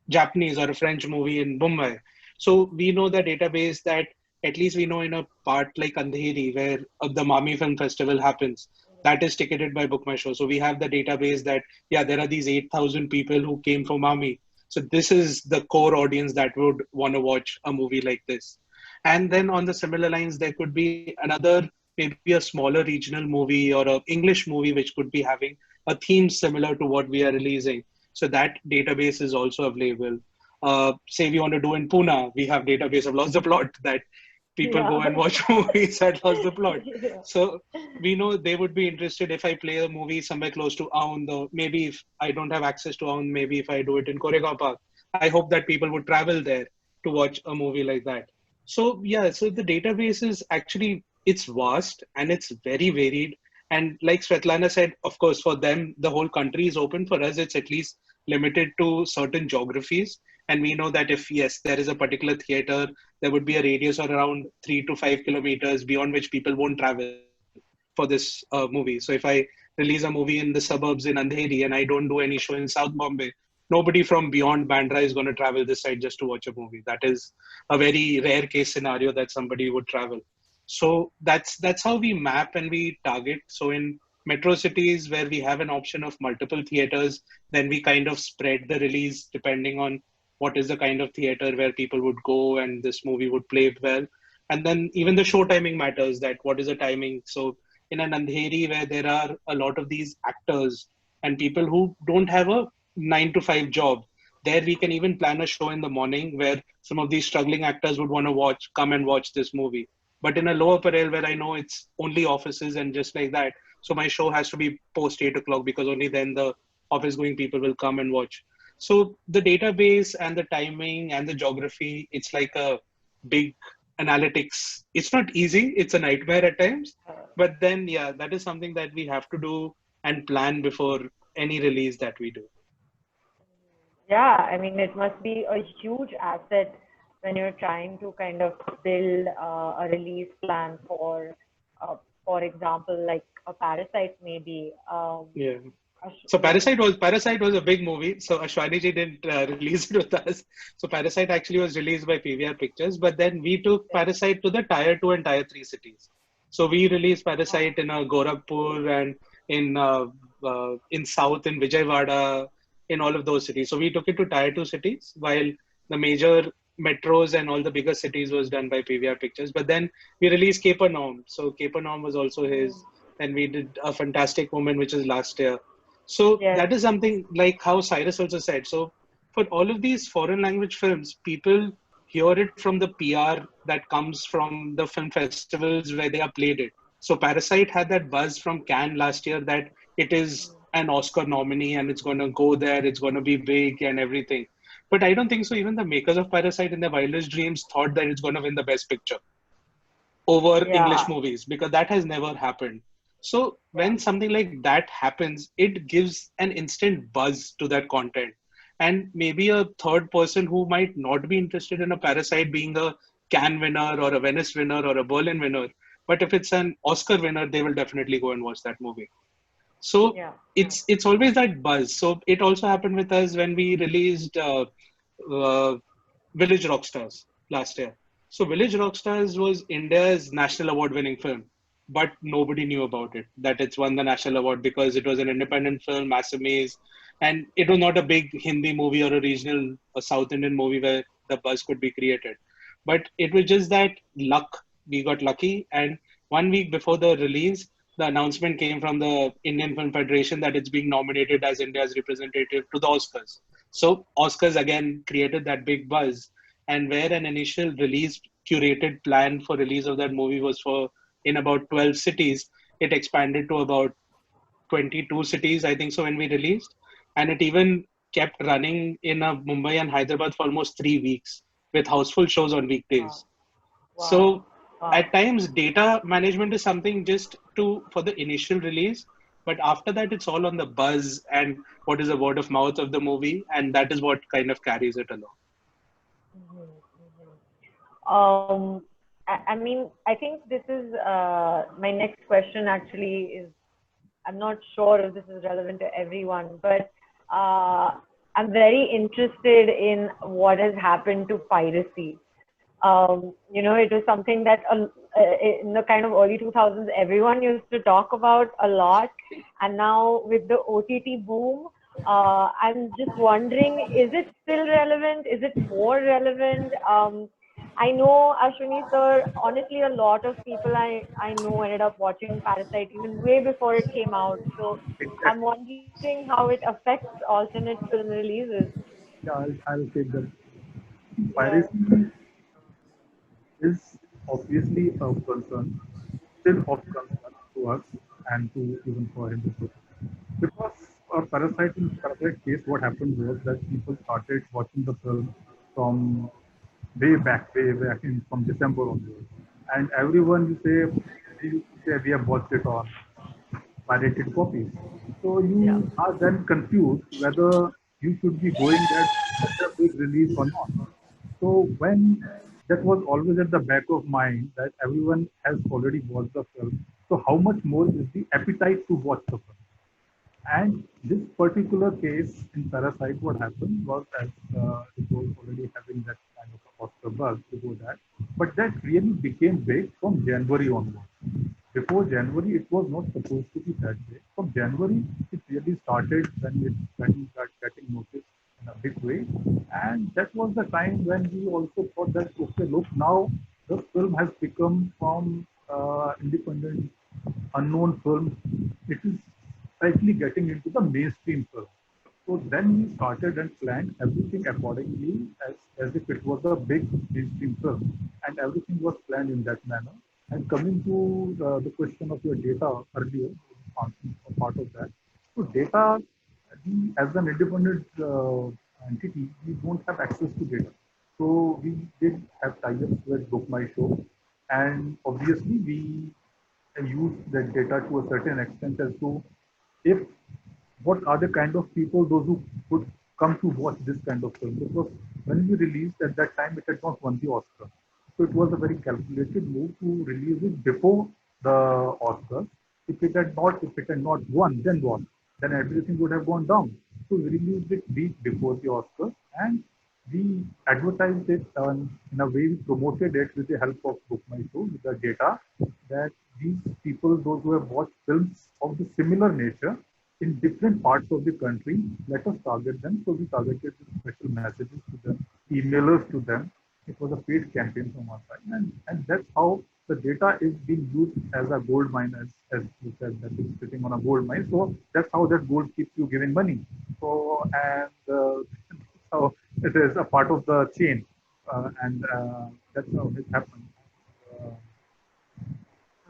Japanese or a French movie in Mumbai, so we know the database that at least we know in a part like Andheri, where the Mami Film Festival happens, that is ticketed by Book My Show. So we have the database that, yeah, there are these 8,000 people who came for Mami. So this is the core audience that would want to watch a movie like this. And then on the similar lines, there could be another, maybe a smaller regional movie or an English movie, which could be having a theme similar to what we are releasing. So that database is also available. Say we want to do in Pune, we have database of Lost the Plot that people go and watch movies at Lost the Plot. So we know they would be interested if I play a movie somewhere close to Aund, or maybe if I don't have access to Aund, maybe if I do it in Koregaon Park. I hope that people would travel there to watch a movie like that. So yeah, so the database is actually, it's vast and it's very varied. And like Svetlana said, of course, for them, the whole country is open. For us, it's at least limited to certain geographies. And we know that if, yes, there is a particular theater, there would be a radius of around 3 to 5 kilometers beyond which people won't travel for this movie. So if I release a movie in the suburbs in Andheri and I don't do any show in South Bombay, nobody from beyond Bandra is going to travel this side just to watch a movie. That is a very rare case scenario that somebody would travel. So that's how we map and we target. So in metro cities where we have an option of multiple theaters, then we kind of spread the release depending on what is the kind of theater where people would go and this movie would play well. And then even the show timing matters, that what is the timing. So in an Andheri where there are a lot of these actors and people who don't have a 9 to 5 job, there we can even plan a show in the morning where some of these struggling actors would want to come and watch this movie. But in a lower parel where I know it's only offices and just like that, so my show has to be post 8 o'clock because only then the office going people will come and watch. So the database and the timing and the geography, it's like a big analytics. It's not easy. It's a nightmare at times. But then, yeah, that is something that we have to do and plan before any release that we do. Yeah, I mean, it must be a huge asset when you're trying to kind of build a release plan for example, like a Parasite maybe. Yeah. So Parasite was a big movie. So Ashwani ji didn't release it with us. So Parasite actually was released by PVR Pictures, but then we took Parasite to the tier 2 and tier 3 cities. So we released Parasite in Gorakhpur and in South in Vijayawada, in all of those cities. So we took it to tier 2 cities, while the major metros and all the bigger cities was done by PVR Pictures. But then we released Capernaum. So Capernaum was also his. And we did A Fantastic Woman, which is last year. So that is something like how Cyrus also said. So for all of these foreign language films, people hear it from the PR that comes from the film festivals where they are played it. So Parasite had that buzz from Cannes last year that it is an Oscar nominee and it's going to go there, it's going to be big and everything. But I don't think so. Even the makers of Parasite in their wildest dreams thought that it's going to win the Best Picture over English movies, because that has never happened. So when something like that happens, it gives an instant buzz to that content. And maybe a third person who might not be interested in a Parasite being a Cannes winner or a Venice winner or a Berlin winner, but if it's an Oscar winner, they will definitely go and watch that movie. So it's always that buzz. So it also happened with us when we released Village Rockstars last year. So Village Rockstars was India's national award-winning film, but nobody knew about it, that it's won the national award because it was an independent film, Assamese, and it was not a big Hindi movie or a regional or South Indian movie where the buzz could be created. But it was just that luck. We got lucky, and 1 week before the release, the announcement came from the Indian Film Federation that it's being nominated as India's representative to the Oscars. So Oscars again created that big buzz, and where an initial release curated plan for release of that movie was for in about 12 cities, it expanded to about 22 cities, I think so, when we released. And it even kept running in Mumbai and Hyderabad for almost 3 weeks with houseful shows on weekdays. Wow. So at times, data management is something just for the initial release. But after that, it's all on the buzz and what is the word of mouth of the movie. And that is what kind of carries it along. I mean, I think this is my next question actually is, I'm not sure if this is relevant to everyone, but I'm very interested in what has happened to piracy. You know, it was something that in the kind of early 2000s, everyone used to talk about a lot. And now with the OTT boom, I'm just wondering, is it still relevant? Is it more relevant? I know, Ashwani sir, honestly, a lot of people I know ended up watching Parasite even way before it came out. So I'm wondering how it affects alternate film releases. Yeah, I'll take that. Piracy is obviously a concern, still of concern to us and to even for him. Because in Parasite case, what happened was that people started watching the film from way back in from December onwards. And everyone you say we have watched it on pirated copies. So you are then confused whether you should be going at such a big release or not. So when that was always at the back of mind that everyone has already watched the film. So how much more is the appetite to watch the film? And this particular case in Parasite, what happened was, as it was already having that kind of Oscar buzz before that, but that really became big from January onwards. Before January, it was not supposed to be that way. From January, it really started when it got getting noticed in a big way, and that was the time when we also thought that okay, look, now the film has become from independent, unknown film. It is slightly getting into the mainstream film. So then we started and planned everything accordingly as if it was a big mainstream film, and everything was planned in that manner. And coming to the question of your data earlier, answering a part of that. So data, we as an independent entity, we don't have access to data. So we did have tie-ups with Book My Show, and obviously we use that data to a certain extent as to if what are the kind of people those who would come to watch this kind of film, because when we released at that time it had not won the Oscar, so it was a very calculated move to release it before the Oscars. If it had not won, then what? Then everything would have gone down. So we released it week before the Oscars, and we advertised it in a way. We promoted it with the help of Book My Show with the data that these people, those who have watched films of the similar nature in different parts of the country, let us target them. So we targeted with special messages to them, emailers to them. It was a paid campaign from our side, and that's how the data is being used as a gold mine, as you said, that is sitting on a gold mine. So that's how that gold keeps you giving money. So and so it is a part of the chain, and that's how it happened. Uh,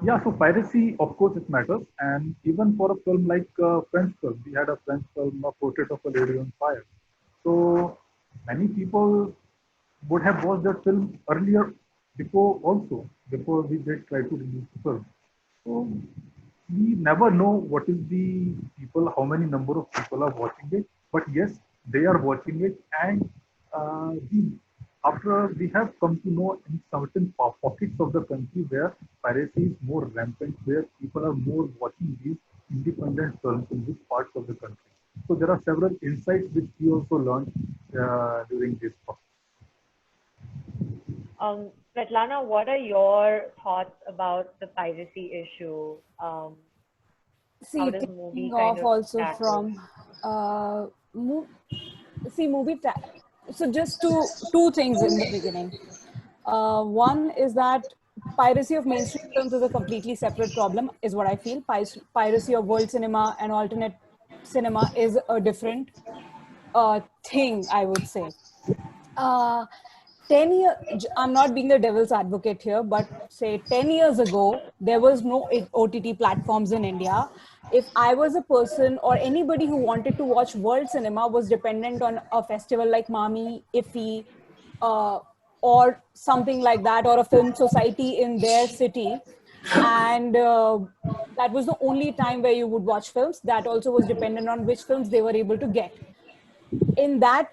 yeah, so piracy, of course, it matters, and even for a film like French film, we had a French film, A Portrait of a Lady on Fire. So many people would have watched that film earlier, before we did try to release the film. So we never know what is the people, how many number of people are watching it, but yes, they are watching it, and we, after we have come to know in certain pockets of the country where piracy is more rampant, where people are more watching these independent films in these parts of the country. So there are several insights which we also learned during this process. Svetlana, what are your thoughts about the piracy issue? How See, does taking MUBI kind off of also tackle? from mo- see movie. So just two things in the beginning. One is that piracy of mainstream films is a completely separate problem, is what I feel. Piracy of world cinema and alternate cinema is a different thing, I would say. Uh, 10 years, I'm not being the devil's advocate here, but say 10 years ago, there was no OTT platforms in India. If I was a person or anybody who wanted to watch world cinema was dependent on a festival like Mami, IFFI, uh, or something like that, or a film society in their city. And that was the only time where you would watch films. That also was dependent on which films they were able to get. In that,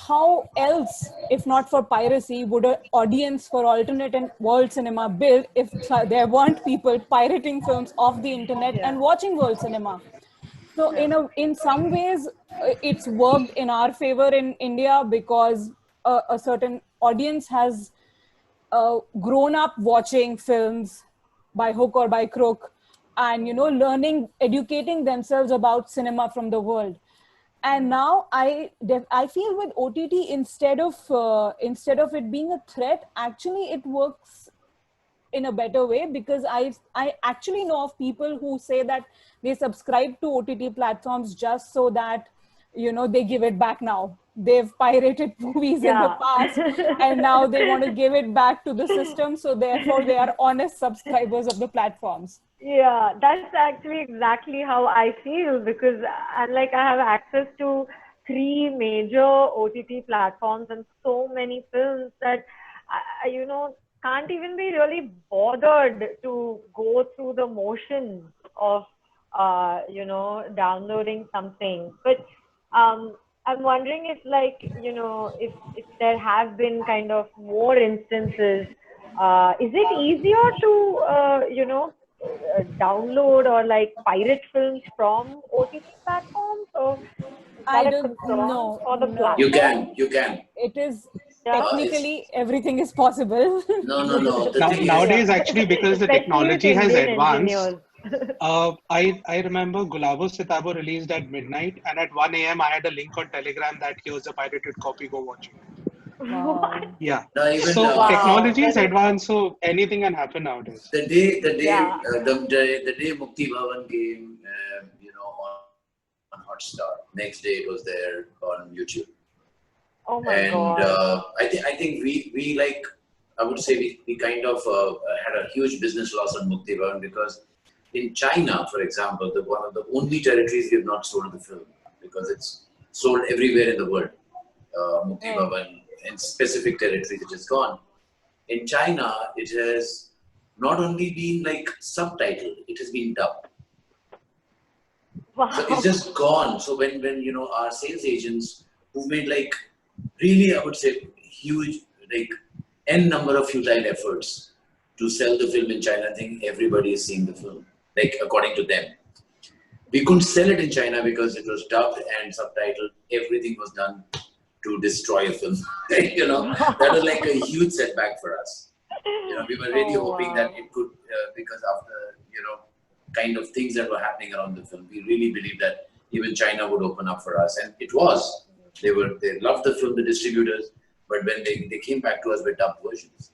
how else, if not for piracy, would an audience for alternate and world cinema build if there weren't people pirating films off the internet Yeah, and watching world cinema? So yeah, in some ways, it's worked in our favor in India because a certain audience has grown up watching films by hook or by crook, and learning, educating themselves about cinema from the world. And now I feel with OTT, instead of it being a threat, actually it works in a better way, because I actually know of people who say that they subscribe to OTT platforms just so that they give it back now. They've pirated movies in the yeah. past, and now they want to give it back to the system, so therefore they are honest subscribers of the platforms. Yeah, that's actually exactly how I feel, because like I have access to three major OTT platforms and so many films that can't even be really bothered to go through the motions of downloading something. But I'm wondering if, like, if there have been kind of more instances, is it easier to download or like pirate films from OTT platforms, or is I that a don't concern know. for the No, platform? You can. it is Yeah. technically everything is possible. No. The Now, thing is, nowadays, actually, because the Especially with technology has Indian advanced, engineers. I remember Gulabo Sitabo released at midnight, and at 1 a.m. I had a link on Telegram that here's a pirated copy, go watch it. Wow. Yeah. no, even So Wow. technology is advanced, so anything can happen nowadays. the day, Yeah. the day Mukti Bhawan came, on Hotstar. Next day it was there on YouTube. Oh my And God. I think we like, I would say we kind of had a huge business loss on Mukti Bhawan, because in China, for example, one of the only territories we have not sold the film, because it's sold everywhere in the world. Mukti Bhawan, in specific territories it has gone. In China, it has not only been like subtitled, it has been dubbed. Wow. So it's just gone. So when our sales agents who made like really, I would say, huge, like n number of futile efforts to sell the film in China, I think everybody is seeing the film, like according to them. We couldn't sell it in China because it was dubbed and subtitled. Everything was done to destroy a film. That was like a huge setback for us. We were really hoping that it could, because of the, kind of things that were happening around the film. We really believed that even China would open up for us, and it was. They loved the film, the distributors, but when they came back to us with dubbed versions.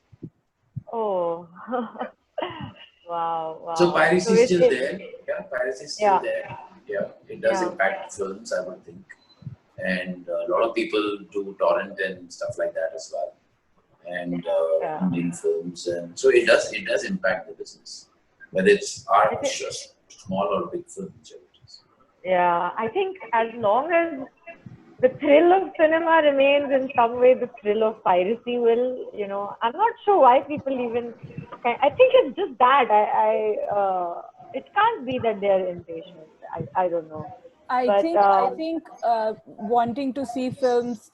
Oh. Wow. So piracy is still it's- there. Yeah, piracy is still there. Yeah, it does impact films, I would think. And a lot of people do torrent and stuff like that as well. And Indian films, and so it does impact the business, whether it's art, small or big films. Yeah, I think as long as the thrill of cinema remains, in some way the thrill of piracy will. I'm not sure why people even. I think it's just that it can't be that they're impatient. I don't know. I think wanting to see films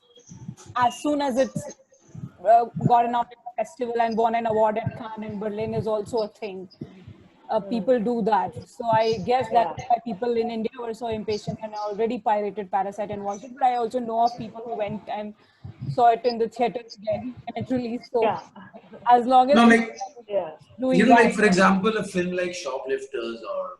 as soon as it's gotten out at a festival and won an award at Cannes and Berlin is also a thing. People do that. So I guess that's why people in India were so impatient and already pirated Parasite and watched it. But I also know of people who went and saw it in the theater again when it released. So as long as doing that. Like for example, a film like Shoplifters or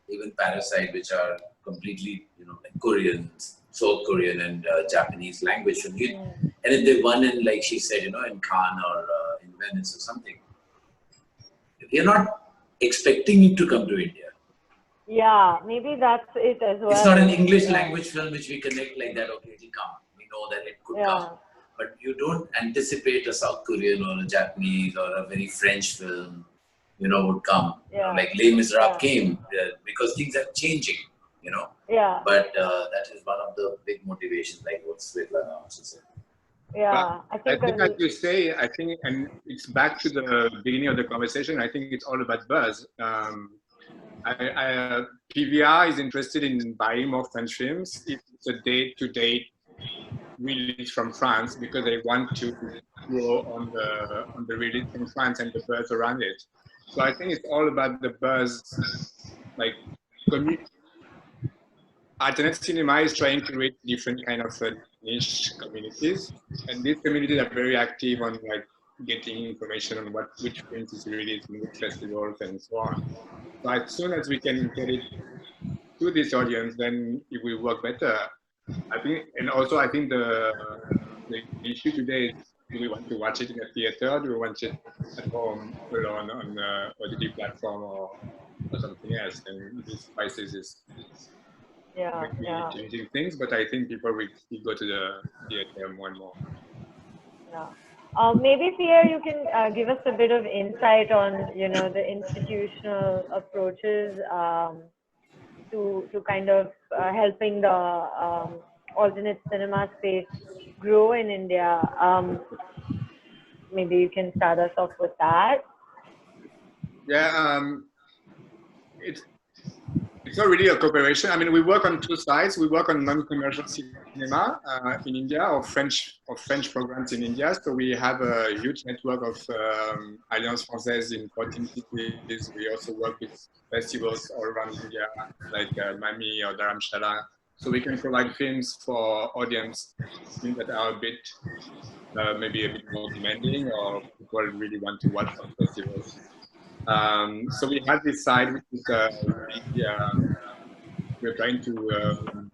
even Parasite, which are completely, like Korean, South Korean and Japanese language film. And if they won in, like she said, in Cannes or in Venice or something, you're not expecting it to come to India. Yeah, maybe that's it as well. It's not an English language film which we connect like that. Okay, it'll come. We know that it could come. But you don't anticipate a South Korean or a Japanese or a very French film, would come. Like Les Miserables came because things are changing, Yeah. But that is one of the big motivations, like what Svetlana also said. Yeah, I think as you say, and it's back to the beginning of the conversation, I think it's all about buzz. PVR is interested in buying more French films. It's a date-to-date release from France because they want to grow on the release from France and the buzz around it. So I think it's all about the buzz, like Alternate cinema is trying to reach different kind of niche communities, and these communities are very active on like getting information on which films is released in which festivals and so on. So as soon as we can get it to this audience, then it will work better. I think, and also I think the issue today is: do we want to watch it in a theater? Do we watch it at home alone on a OTT platform or something else? And this crisis is changing things, but I think people will go to the theater more and more. Yeah. Maybe Pierre, you can give us a bit of insight on the institutional approaches to kind of helping the alternate cinema space grow in India. Maybe you can start us off with that. Yeah, It's not really a cooperation. I mean, we work on two sides. We work on non-commercial cinema in India, or French programs in India. So we have a huge network of Alliance Française in 14 cities. We also work with festivals all around India, like Mami or Dharamshala. So we can provide films for audience that are a bit, maybe a bit more demanding, or people really want to watch some festivals. So we have this side, which is we're trying to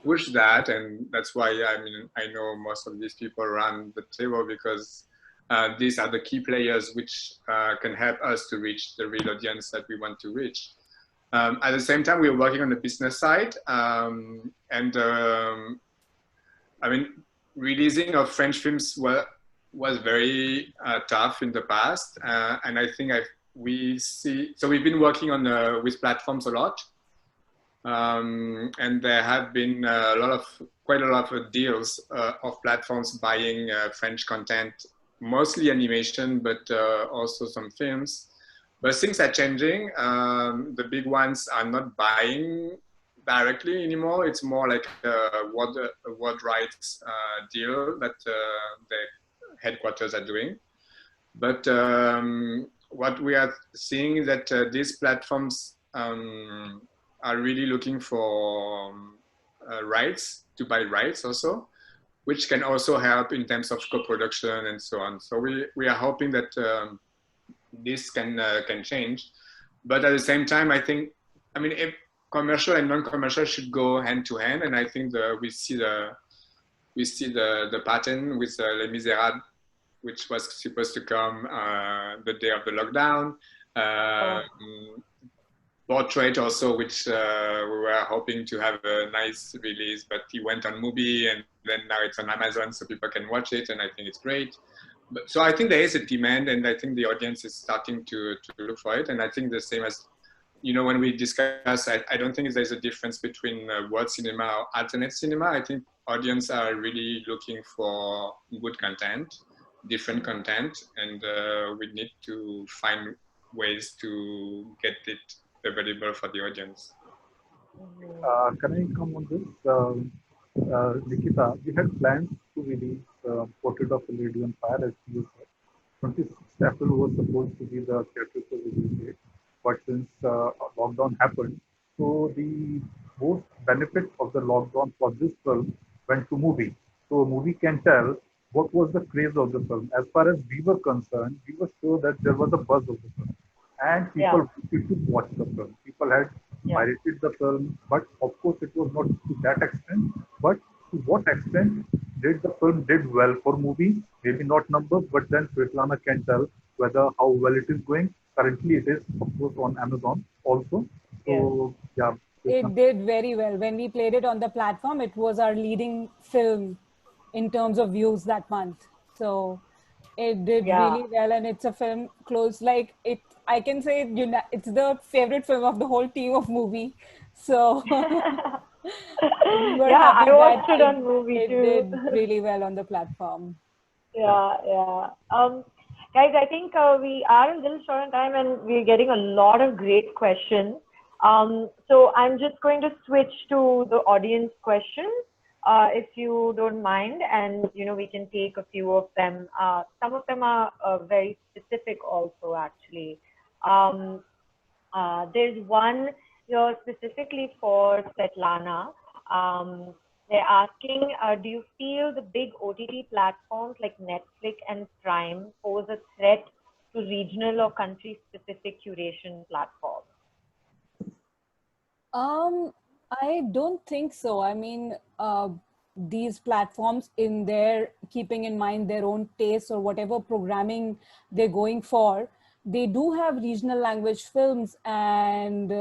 push that, and that's why I know most of these people around the table, because these are the key players which can help us to reach the real audience that we want to reach. At the same time, we're working on the business side, releasing of French films was very tough in the past, and I think we've been working on with platforms a lot, and there have been quite a lot of deals of platforms buying French content, mostly animation, but also some films. But things are changing. The big ones are not buying directly anymore. It's more like a world rights deal that the headquarters are doing. But what we are seeing is that these platforms are really looking for rights, to buy rights also, which can also help in terms of co-production and so on. So we are hoping that this can change. But at the same time, I think, if commercial and non-commercial should go hand to hand, and I think we see the pattern with Les Miserables, which was supposed to come the day of the lockdown. Portrait also, which we were hoping to have a nice release, but he went on MUBI, and then now it's on Amazon, so people can watch it, and I think it's great. So I think there is a demand, and I think the audience is starting to look for it. And I think the same as, when we discuss, I don't think there's a difference between world cinema or alternate cinema. I think audience are really looking for good content, different content, and we need to find ways to get it available for the audience. Can I come on this? Nikita, we had plans to release Portrait of a Lady on Fire, as you said. 26th April was supposed to be the theatrical release date, but since lockdown happened, so the most benefit of the lockdown for this film went to MUBI. So MUBI can tell what was the craze of the film. As far as we were concerned, we were sure that there was a buzz of the film, and people wanted to watch the film. People had pirated the film, but of course it was not to that extent. But to what extent did the film did well for MUBI? Maybe not numbers, but then Svetlana can tell whether how well it is going. Currently, it is of course on Amazon also. So it did very well. When we played it on the platform, it was our leading film in terms of views that month. So it did really well, and it's a film close, like it. I can say it's the favorite film of the whole team of MUBI. So I watched it on MUBI too. It did really well on the platform. Guys, I think we are a little short on time, and we're getting a lot of great questions. So I'm just going to switch to the audience questions, if you don't mind, and we can take a few of them. Some of them are very specific also, actually. There's one here specifically for Svetlana. They're asking, do you feel the big OTT platforms like Netflix and Prime pose a threat to regional or country-specific curation platforms? I don't think so. I mean, these platforms, in their keeping in mind their own tastes or whatever programming they're going for, they do have regional language films, and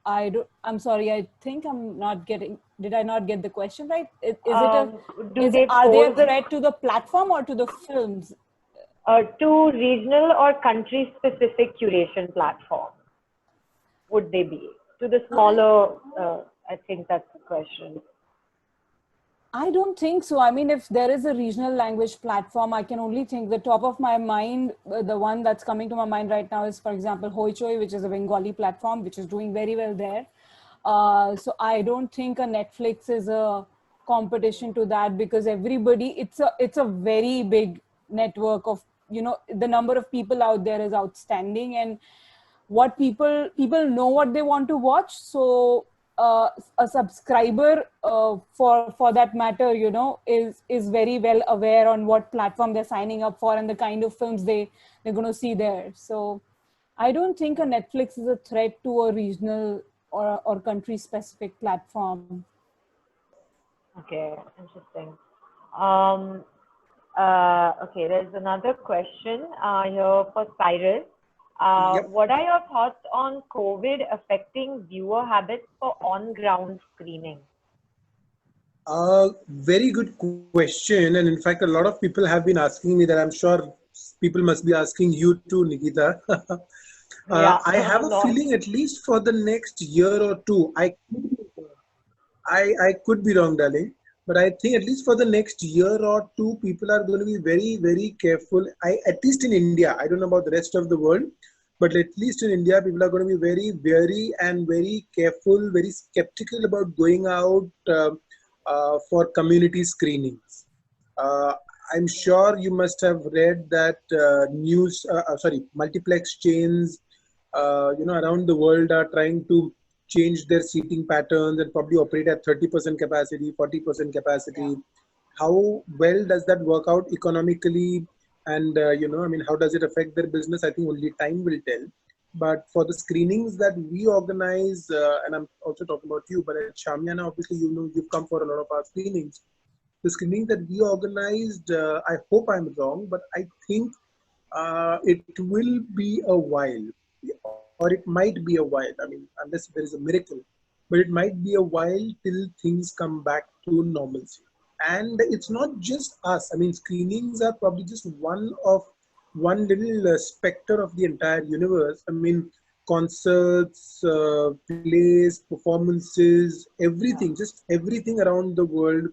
I'm sorry, I think I'm not getting. Did I not get the question right? Are they a threat to the platform or to the films? To regional or country-specific curation platforms, would they be? To the smaller, I think that's the question. I don't think so. I mean, if there is a regional language platform, I can only think the top of my mind, the one that's coming to my mind right now is, for example, Hoichoi, which is a Bengali platform, which is doing very well there. So I don't think a Netflix is a competition to that, because everybody, it's a very big network of, you know, the number of people out there is outstanding, and what people know what they want to watch. So a subscriber, for that matter, you know, is very well aware on what platform they're signing up for and the kind of films they're going to see there. So I don't think a Netflix is a threat to a regional or country specific platform. Okay, interesting. Okay, there's another question here for Cyrus. Yep. What are your thoughts on COVID affecting viewer habits for on-ground screening? Very good question. And in fact, a lot of people have been asking me that. I'm sure people must be asking you too, Nikita. Yeah, I have a feeling at least for the next year or two, I could be wrong, darling, but I think at least for the next year or two, people are going to be very, very careful. At least in India, I don't know about the rest of the world, but at least in India, people are going to be very wary and very careful, very skeptical about going out for community screenings. Uh, I'm sure you must have read that multiplex chains, around the world are trying to change their seating patterns and probably operate at 30% capacity, 40% capacity. Yeah. How well does that work out economically? And, how does it affect their business? I think only time will tell. But for the screenings that we organize, and I'm also talking about you, but at Shamiana, obviously, you've come for a lot of our screenings. The screening that we organized, I hope I'm wrong, but I think it will be a while, or it might be a while. I mean, unless there is a miracle, but it might be a while till things come back to normalcy. And it's not just us. I mean, screenings are probably just one little specter of the entire universe. I mean, concerts, plays, performances, everything, just everything around the world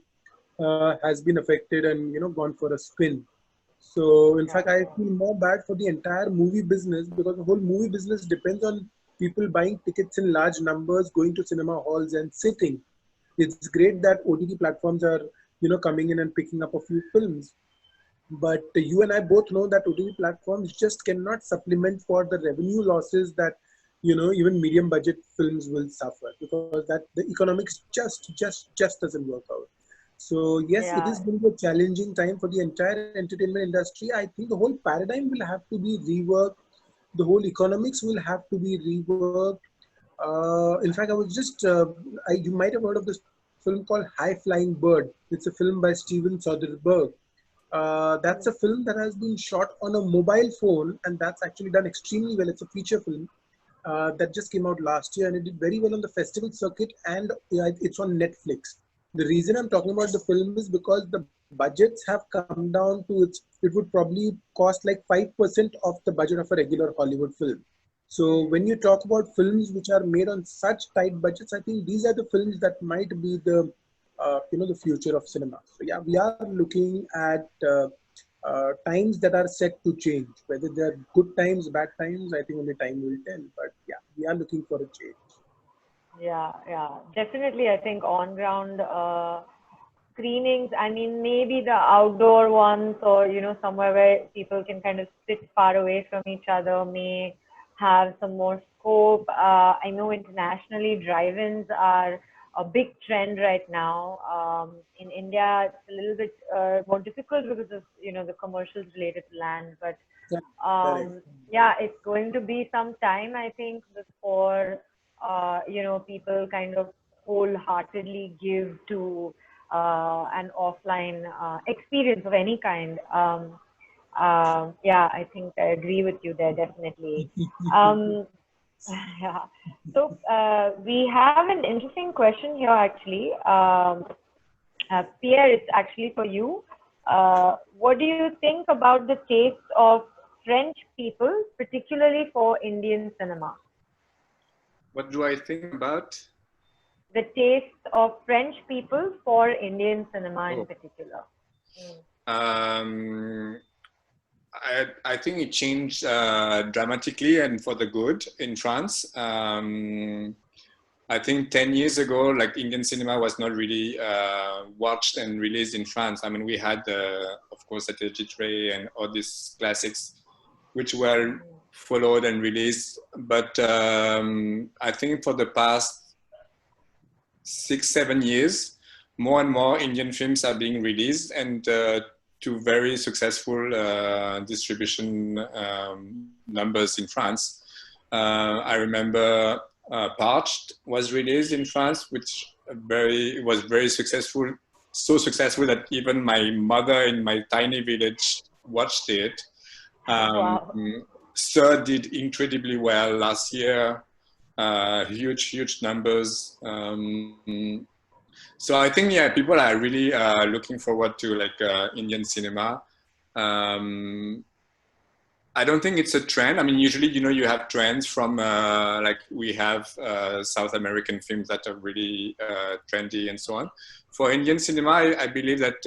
has been affected and gone for a spin. So in fact, I feel more bad for the entire movie business, because the whole movie business depends on people buying tickets in large numbers, going to cinema halls and sitting. It's great that OTT platforms are coming in and picking up a few films, but you and I both know that OTT platforms just cannot supplement for the revenue losses that even medium budget films will suffer, because that the economics just doesn't work out. So yes, it is going to be a challenging time for the entire entertainment industry. I think the whole paradigm will have to be reworked. The whole economics will have to be reworked. In fact, I was just, you might have heard of this film called High Flying Bird. It's a film by Steven Soderbergh. That's a film that has been shot on a mobile phone, and that's actually done extremely well. It's a feature film that just came out last year, and it did very well on the festival circuit, and it's on Netflix. The reason I'm talking about the film is because the budgets have come down to it would probably cost like 5% of the budget of a regular Hollywood film. So when you talk about films which are made on such tight budgets, I think these are the films that might be the the future of cinema. So yeah, we are looking at times that are set to change. Whether they're good times, bad times, I think only time will tell. But yeah, we are looking for a change. Yeah, definitely. I think on-ground screenings, I mean, maybe the outdoor ones, or somewhere where people can kind of sit far away from each other, may have some more scope. I know internationally drive-ins are a big trend right now. In India, it's a little bit more difficult because of the commercials related to land, but yeah, it's going to be some time, I think, before people kind of wholeheartedly give to an offline experience of any kind. Yeah, I think I agree with you there, definitely. Yeah. So we have an interesting question here, actually. Pierre, it's actually for you. What do you think about the taste of French people, particularly for Indian cinema? What do I think about? the taste of French people for Indian cinema in particular? I think it changed dramatically and for the good in France. I think 10 years ago, like Indian cinema was not really watched and released in France. I mean, we had, of course, Attache and all these classics, which were followed and released. But I think for the past 6-7 years, more and more Indian films are being released, and to very successful distribution numbers in France. I remember Parched was released in France, which was very successful, so successful that even my mother in my tiny village watched it. Wow. Sir did incredibly well last year, huge numbers. So I think, yeah, people are really looking forward to like Indian cinema. I don't think it's a trend. I mean, usually, you know, you have trends from like we have South American films that are really trendy and so on. For Indian cinema, I believe that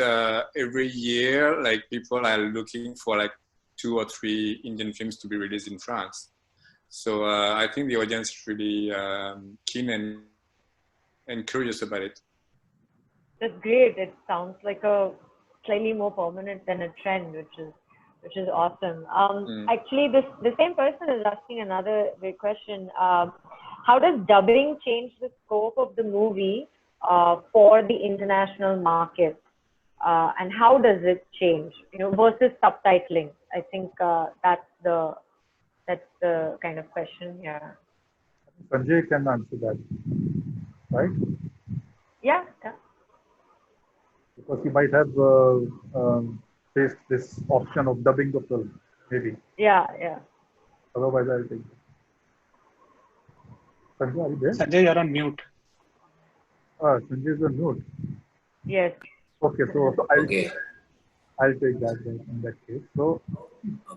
every year, like people are looking for like 2 or 3 Indian films to be released in France. So I think the audience is really keen and curious about it. That's great. It sounds like a slightly more permanent than a trend, which is awesome. Actually, the same person is asking another big question. How does dubbing change the scope of the movie for the international market? And how does it change, you know, versus subtitling? I think that's the kind of question here. Sanjay can answer that, right? Yeah. Because he might have faced this option of dubbing the film, maybe. Yeah. Otherwise, I'll take it. Sanjay, are you there? Sanjay, you're on mute. Sanjay is on mute. Yes. Okay, so I'll take that then in that case. So,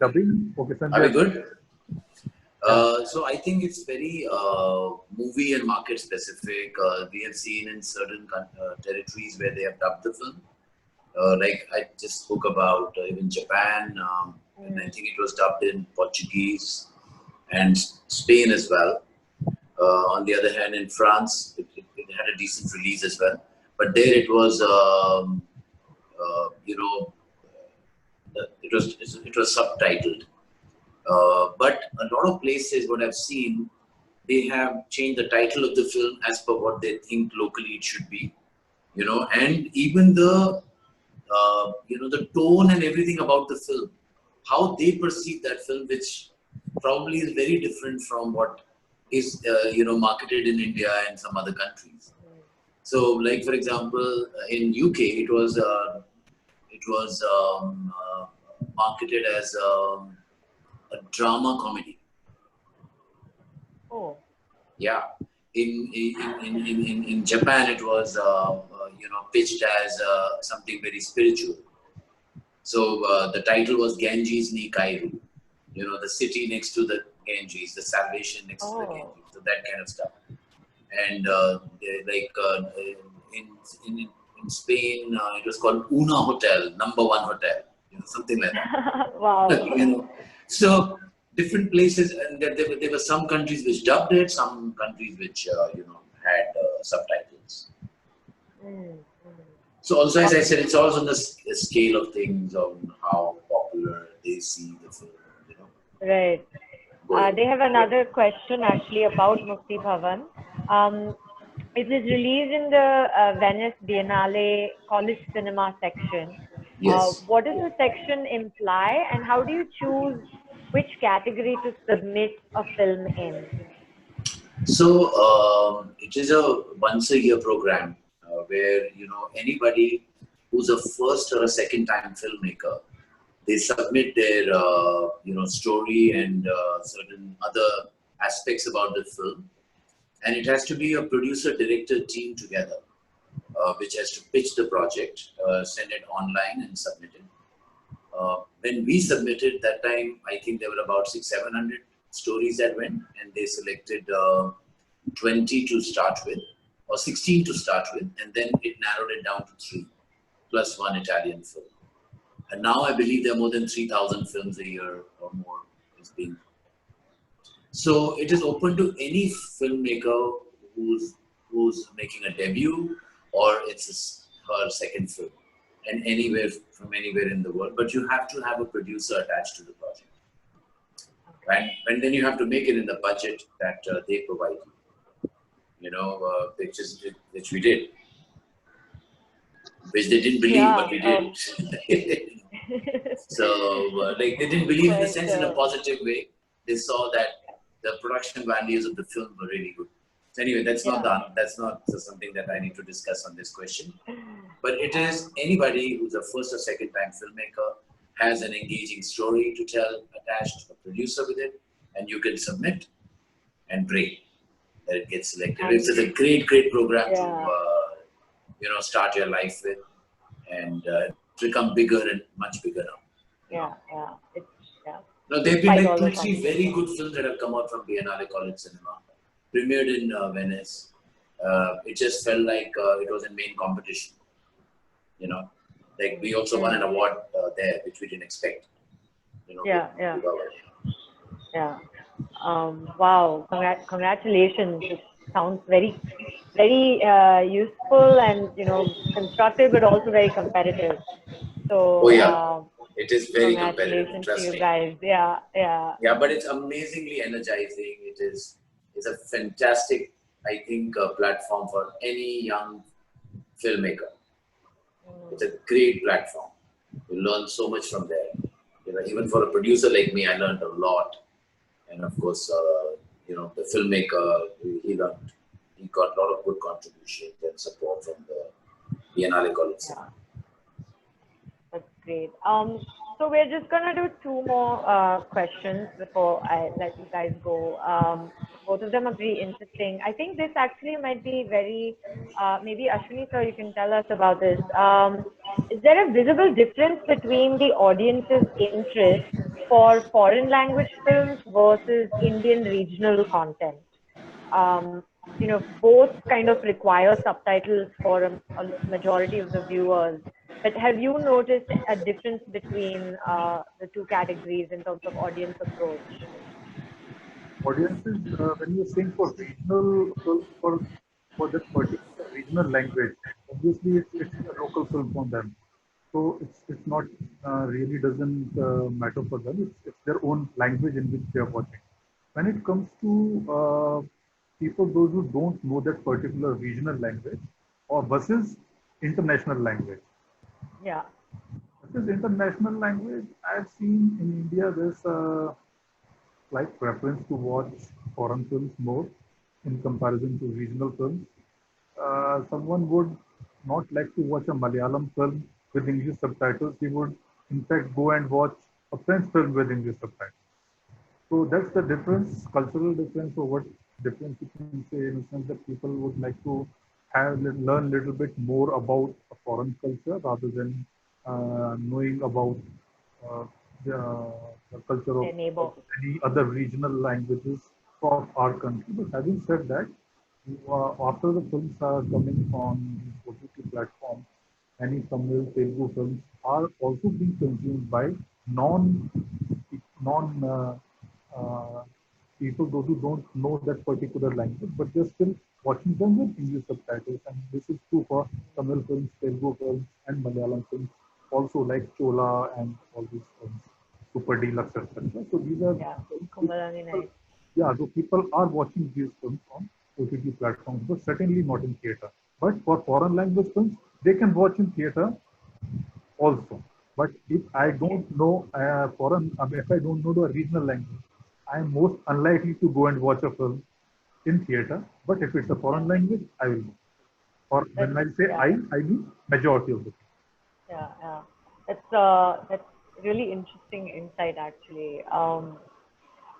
dubbing, okay, Sanjay. Are we good? So I think it's very movie and market specific. We have seen in certain territories where they have dubbed the film. Like I just spoke about even Japan, and I think it was dubbed in Portuguese and Spain as well. On the other hand, in France, it had a decent release as well. But there it was, you know, it was subtitled. But a lot of places, what I've seen, they have changed the title of the film as per what they think locally it should be, you know, and even the, you know, the tone and everything about the film, how they perceive that film, which probably is very different from what is, you know, marketed in India and some other countries. So, like for example, in UK, it was marketed as a drama comedy. Oh. Yeah. In Japan, it was you know, pitched as something very spiritual. So the title was Ganges ni Kairu. You know, the city next to the Ganges, the salvation next to the Ganges, so that kind of stuff. And in Spain, it was called Una Hotel, #1 hotel, you know, something like that. Wow. You know, so different places, and there were some countries which dubbed it, some countries which you know, had subtitles. So also, as I said, it's also on the scale of things, on how popular they see the film. You know. Right. They have another question actually about Mukti Bhawan. It is released in the Venice Biennale College Cinema section. Yes. What does the section imply, and how do you choose which category to submit a film in? So it is a once-a-year program where, you know, anybody who's a first or a second-time filmmaker, they submit their you know, story and certain other aspects about the film, and it has to be a producer-director team together, which has to pitch the project, send it online and submit it. When we submitted that time, I think there were about 600-700 stories that went, and they selected 20 to start with, or 16 to start with, and then it narrowed it down to 3, plus 1 Italian film. And now I believe there are more than 3,000 films a year or more is being. So it is open to any filmmaker who's making a debut, or it's her second film, and from anywhere in the world. But you have to have a producer attached to the project, and then you have to make it in the budget that they provide you. Which we did, which they didn't believe, but we did. So they didn't believe in the sense in a positive way. They saw that the production values of the film were really good. So anyway, that's not something that I need to discuss on this question. But it is anybody who's a first or second time filmmaker, has an engaging story to tell, attached a producer with it, and you can submit and pray that it gets selected. It's a great program to start your life with, and become bigger and much bigger now. No, there have been like 2-3 very good films that have come out from Biennale College Cinema, premiered in Venice. It just felt like it was in main competition. Like we also won an award there, which we didn't expect. Wow! Congratulations! It sounds very, very useful and constructive, but also very competitive. So. It is very competitive, trust to you me. Guys. Yeah, but it's amazingly energizing. It's a fantastic, I think, platform for any young filmmaker. It's a great platform. You learn so much from there. Even for a producer like me, I learned a lot. And of course, the filmmaker, he got a lot of good contributions and support from the Biennale College. That's great. So we're just gonna do 2 more questions before I let you guys go. Both of them are very interesting. I think this actually might be very, maybe Ashwani sir, you can tell us about this. Is there a visible difference between the audience's interest for foreign language films versus Indian regional content? Both kind of require subtitles for a majority of the viewers. But have you noticed a difference between the 2 categories in terms of audience approach? Audiences, when you're saying for regional film, for that particular regional language, obviously it's a local film for them. So it's not really doesn't matter for them. It's their own language in which they are watching. When it comes to people, those who don't know that particular regional language, or versus international language. This is international language. I've seen in India there's a slight preference to watch foreign films more in comparison to regional films. Someone would not like to watch a Malayalam film with English subtitles. He would in fact go and watch a French film with English subtitles. So that's the difference, cultural difference, or what difference you can say, in the sense that people would like to learn a little bit more about a foreign culture rather than knowing about the culture of any other regional languages of our country. But having said that, after the films are coming on OTT platforms, any Tamil, Telugu films are also being consumed by non people, those who don't know that particular language, but they're still watching them with English subtitles. And this is true for Tamil films, Telugu films, and Malayalam films, also like Chola and all these films, Super Deluxe, etc. So these are so people are watching these films on OTT platforms, but certainly not in theater. But for foreign language films, they can watch in theater also. But if I don't know if I don't know the regional language, I am most unlikely to go and watch a film in theater. But if it's a foreign language, I will go. Or when I say I mean majority of the people. That's really interesting insight, actually.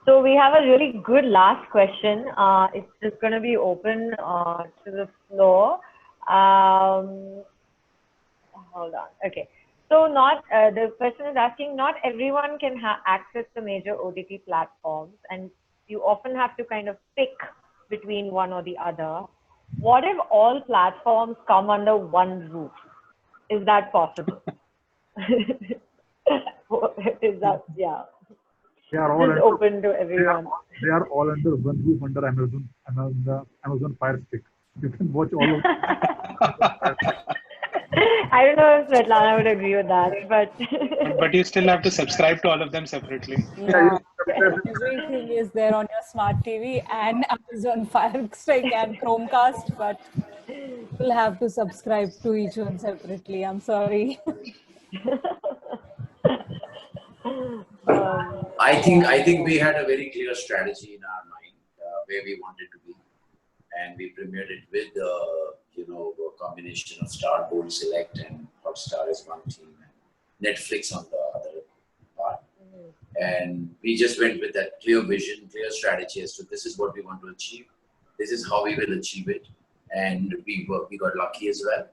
So we have a really good last question. It's just going to be open to the floor. Hold on. Okay. So the person is asking, not everyone can access the major OTT platforms, and you often have to kind of pick between one or the other. what if all platforms come under one roof? Is that possible? Is that, yeah. They are all Just open to everyone. They are all under one roof under Amazon Fire Stick. You can watch all of them. I don't know if Svetlana would agree with that, but you still have to subscribe to all of them separately. Yeah, everything is there on your smart TV and Amazon Fire Stick and Chromecast, but you'll have to subscribe to each one separately. I'm sorry. I think we had a very clear strategy in our mind where we wanted to be, and we premiered it with a combination of Star Gold Select and Hotstar is one team, and Netflix on the other part. And we just went with that clear vision, clear strategy as to this is what we want to achieve, this is how we will achieve it, and we got lucky as well.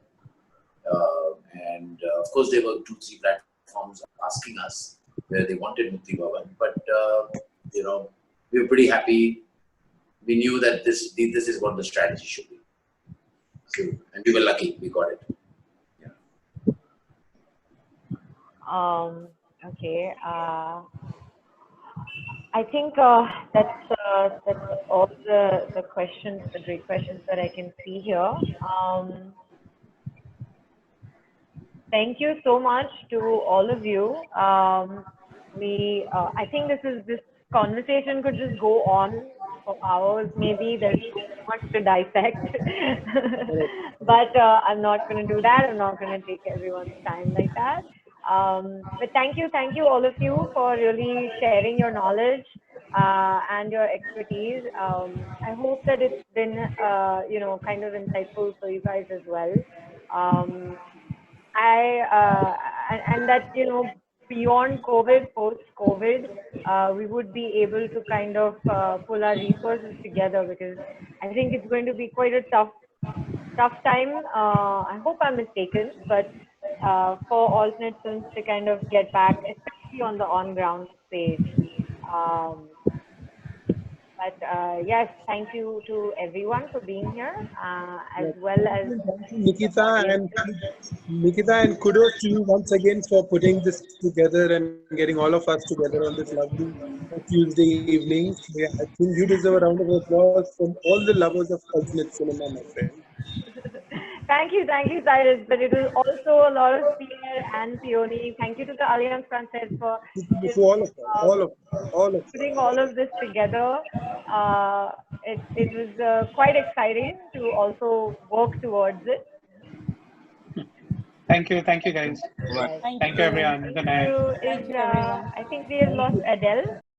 Of course, there were 2-3 platforms asking us where they wanted Mukti Bhawan, but we were pretty happy. We knew that this is what the strategy should be. So, and we were lucky, we got it. Yeah. Okay. I think that's all the questions, the great questions that I can see here. Thank you so much to all of you. I think this conversation could just go on for hours. Maybe there's so much to dissect, but I'm not going to do that. I'm not going to take everyone's time like that. But thank you all of you for really sharing your knowledge and your expertise. I hope that it's been kind of insightful for you guys as well. And that beyond COVID, post-COVID, we would be able to kind of pull our resources together, because I think it's going to be quite a tough time. I hope I'm mistaken, but for alternate films to kind of get back, especially on the on-ground stage. But yes, thank you to everyone for being here, as well as Nikita and kudos to you once again for putting this together and getting all of us together on this lovely Tuesday evening. Yeah, I think you deserve a round of applause from all the lovers of alternate cinema, my friend. Thank you, Cyrus. But it was also a lot of Pierre and Peony. Thank you to the Alliance Française for putting all of this together. It was quite exciting to also work towards it. Thank you guys. Thank you everyone. Good night. I think we have lost Adele.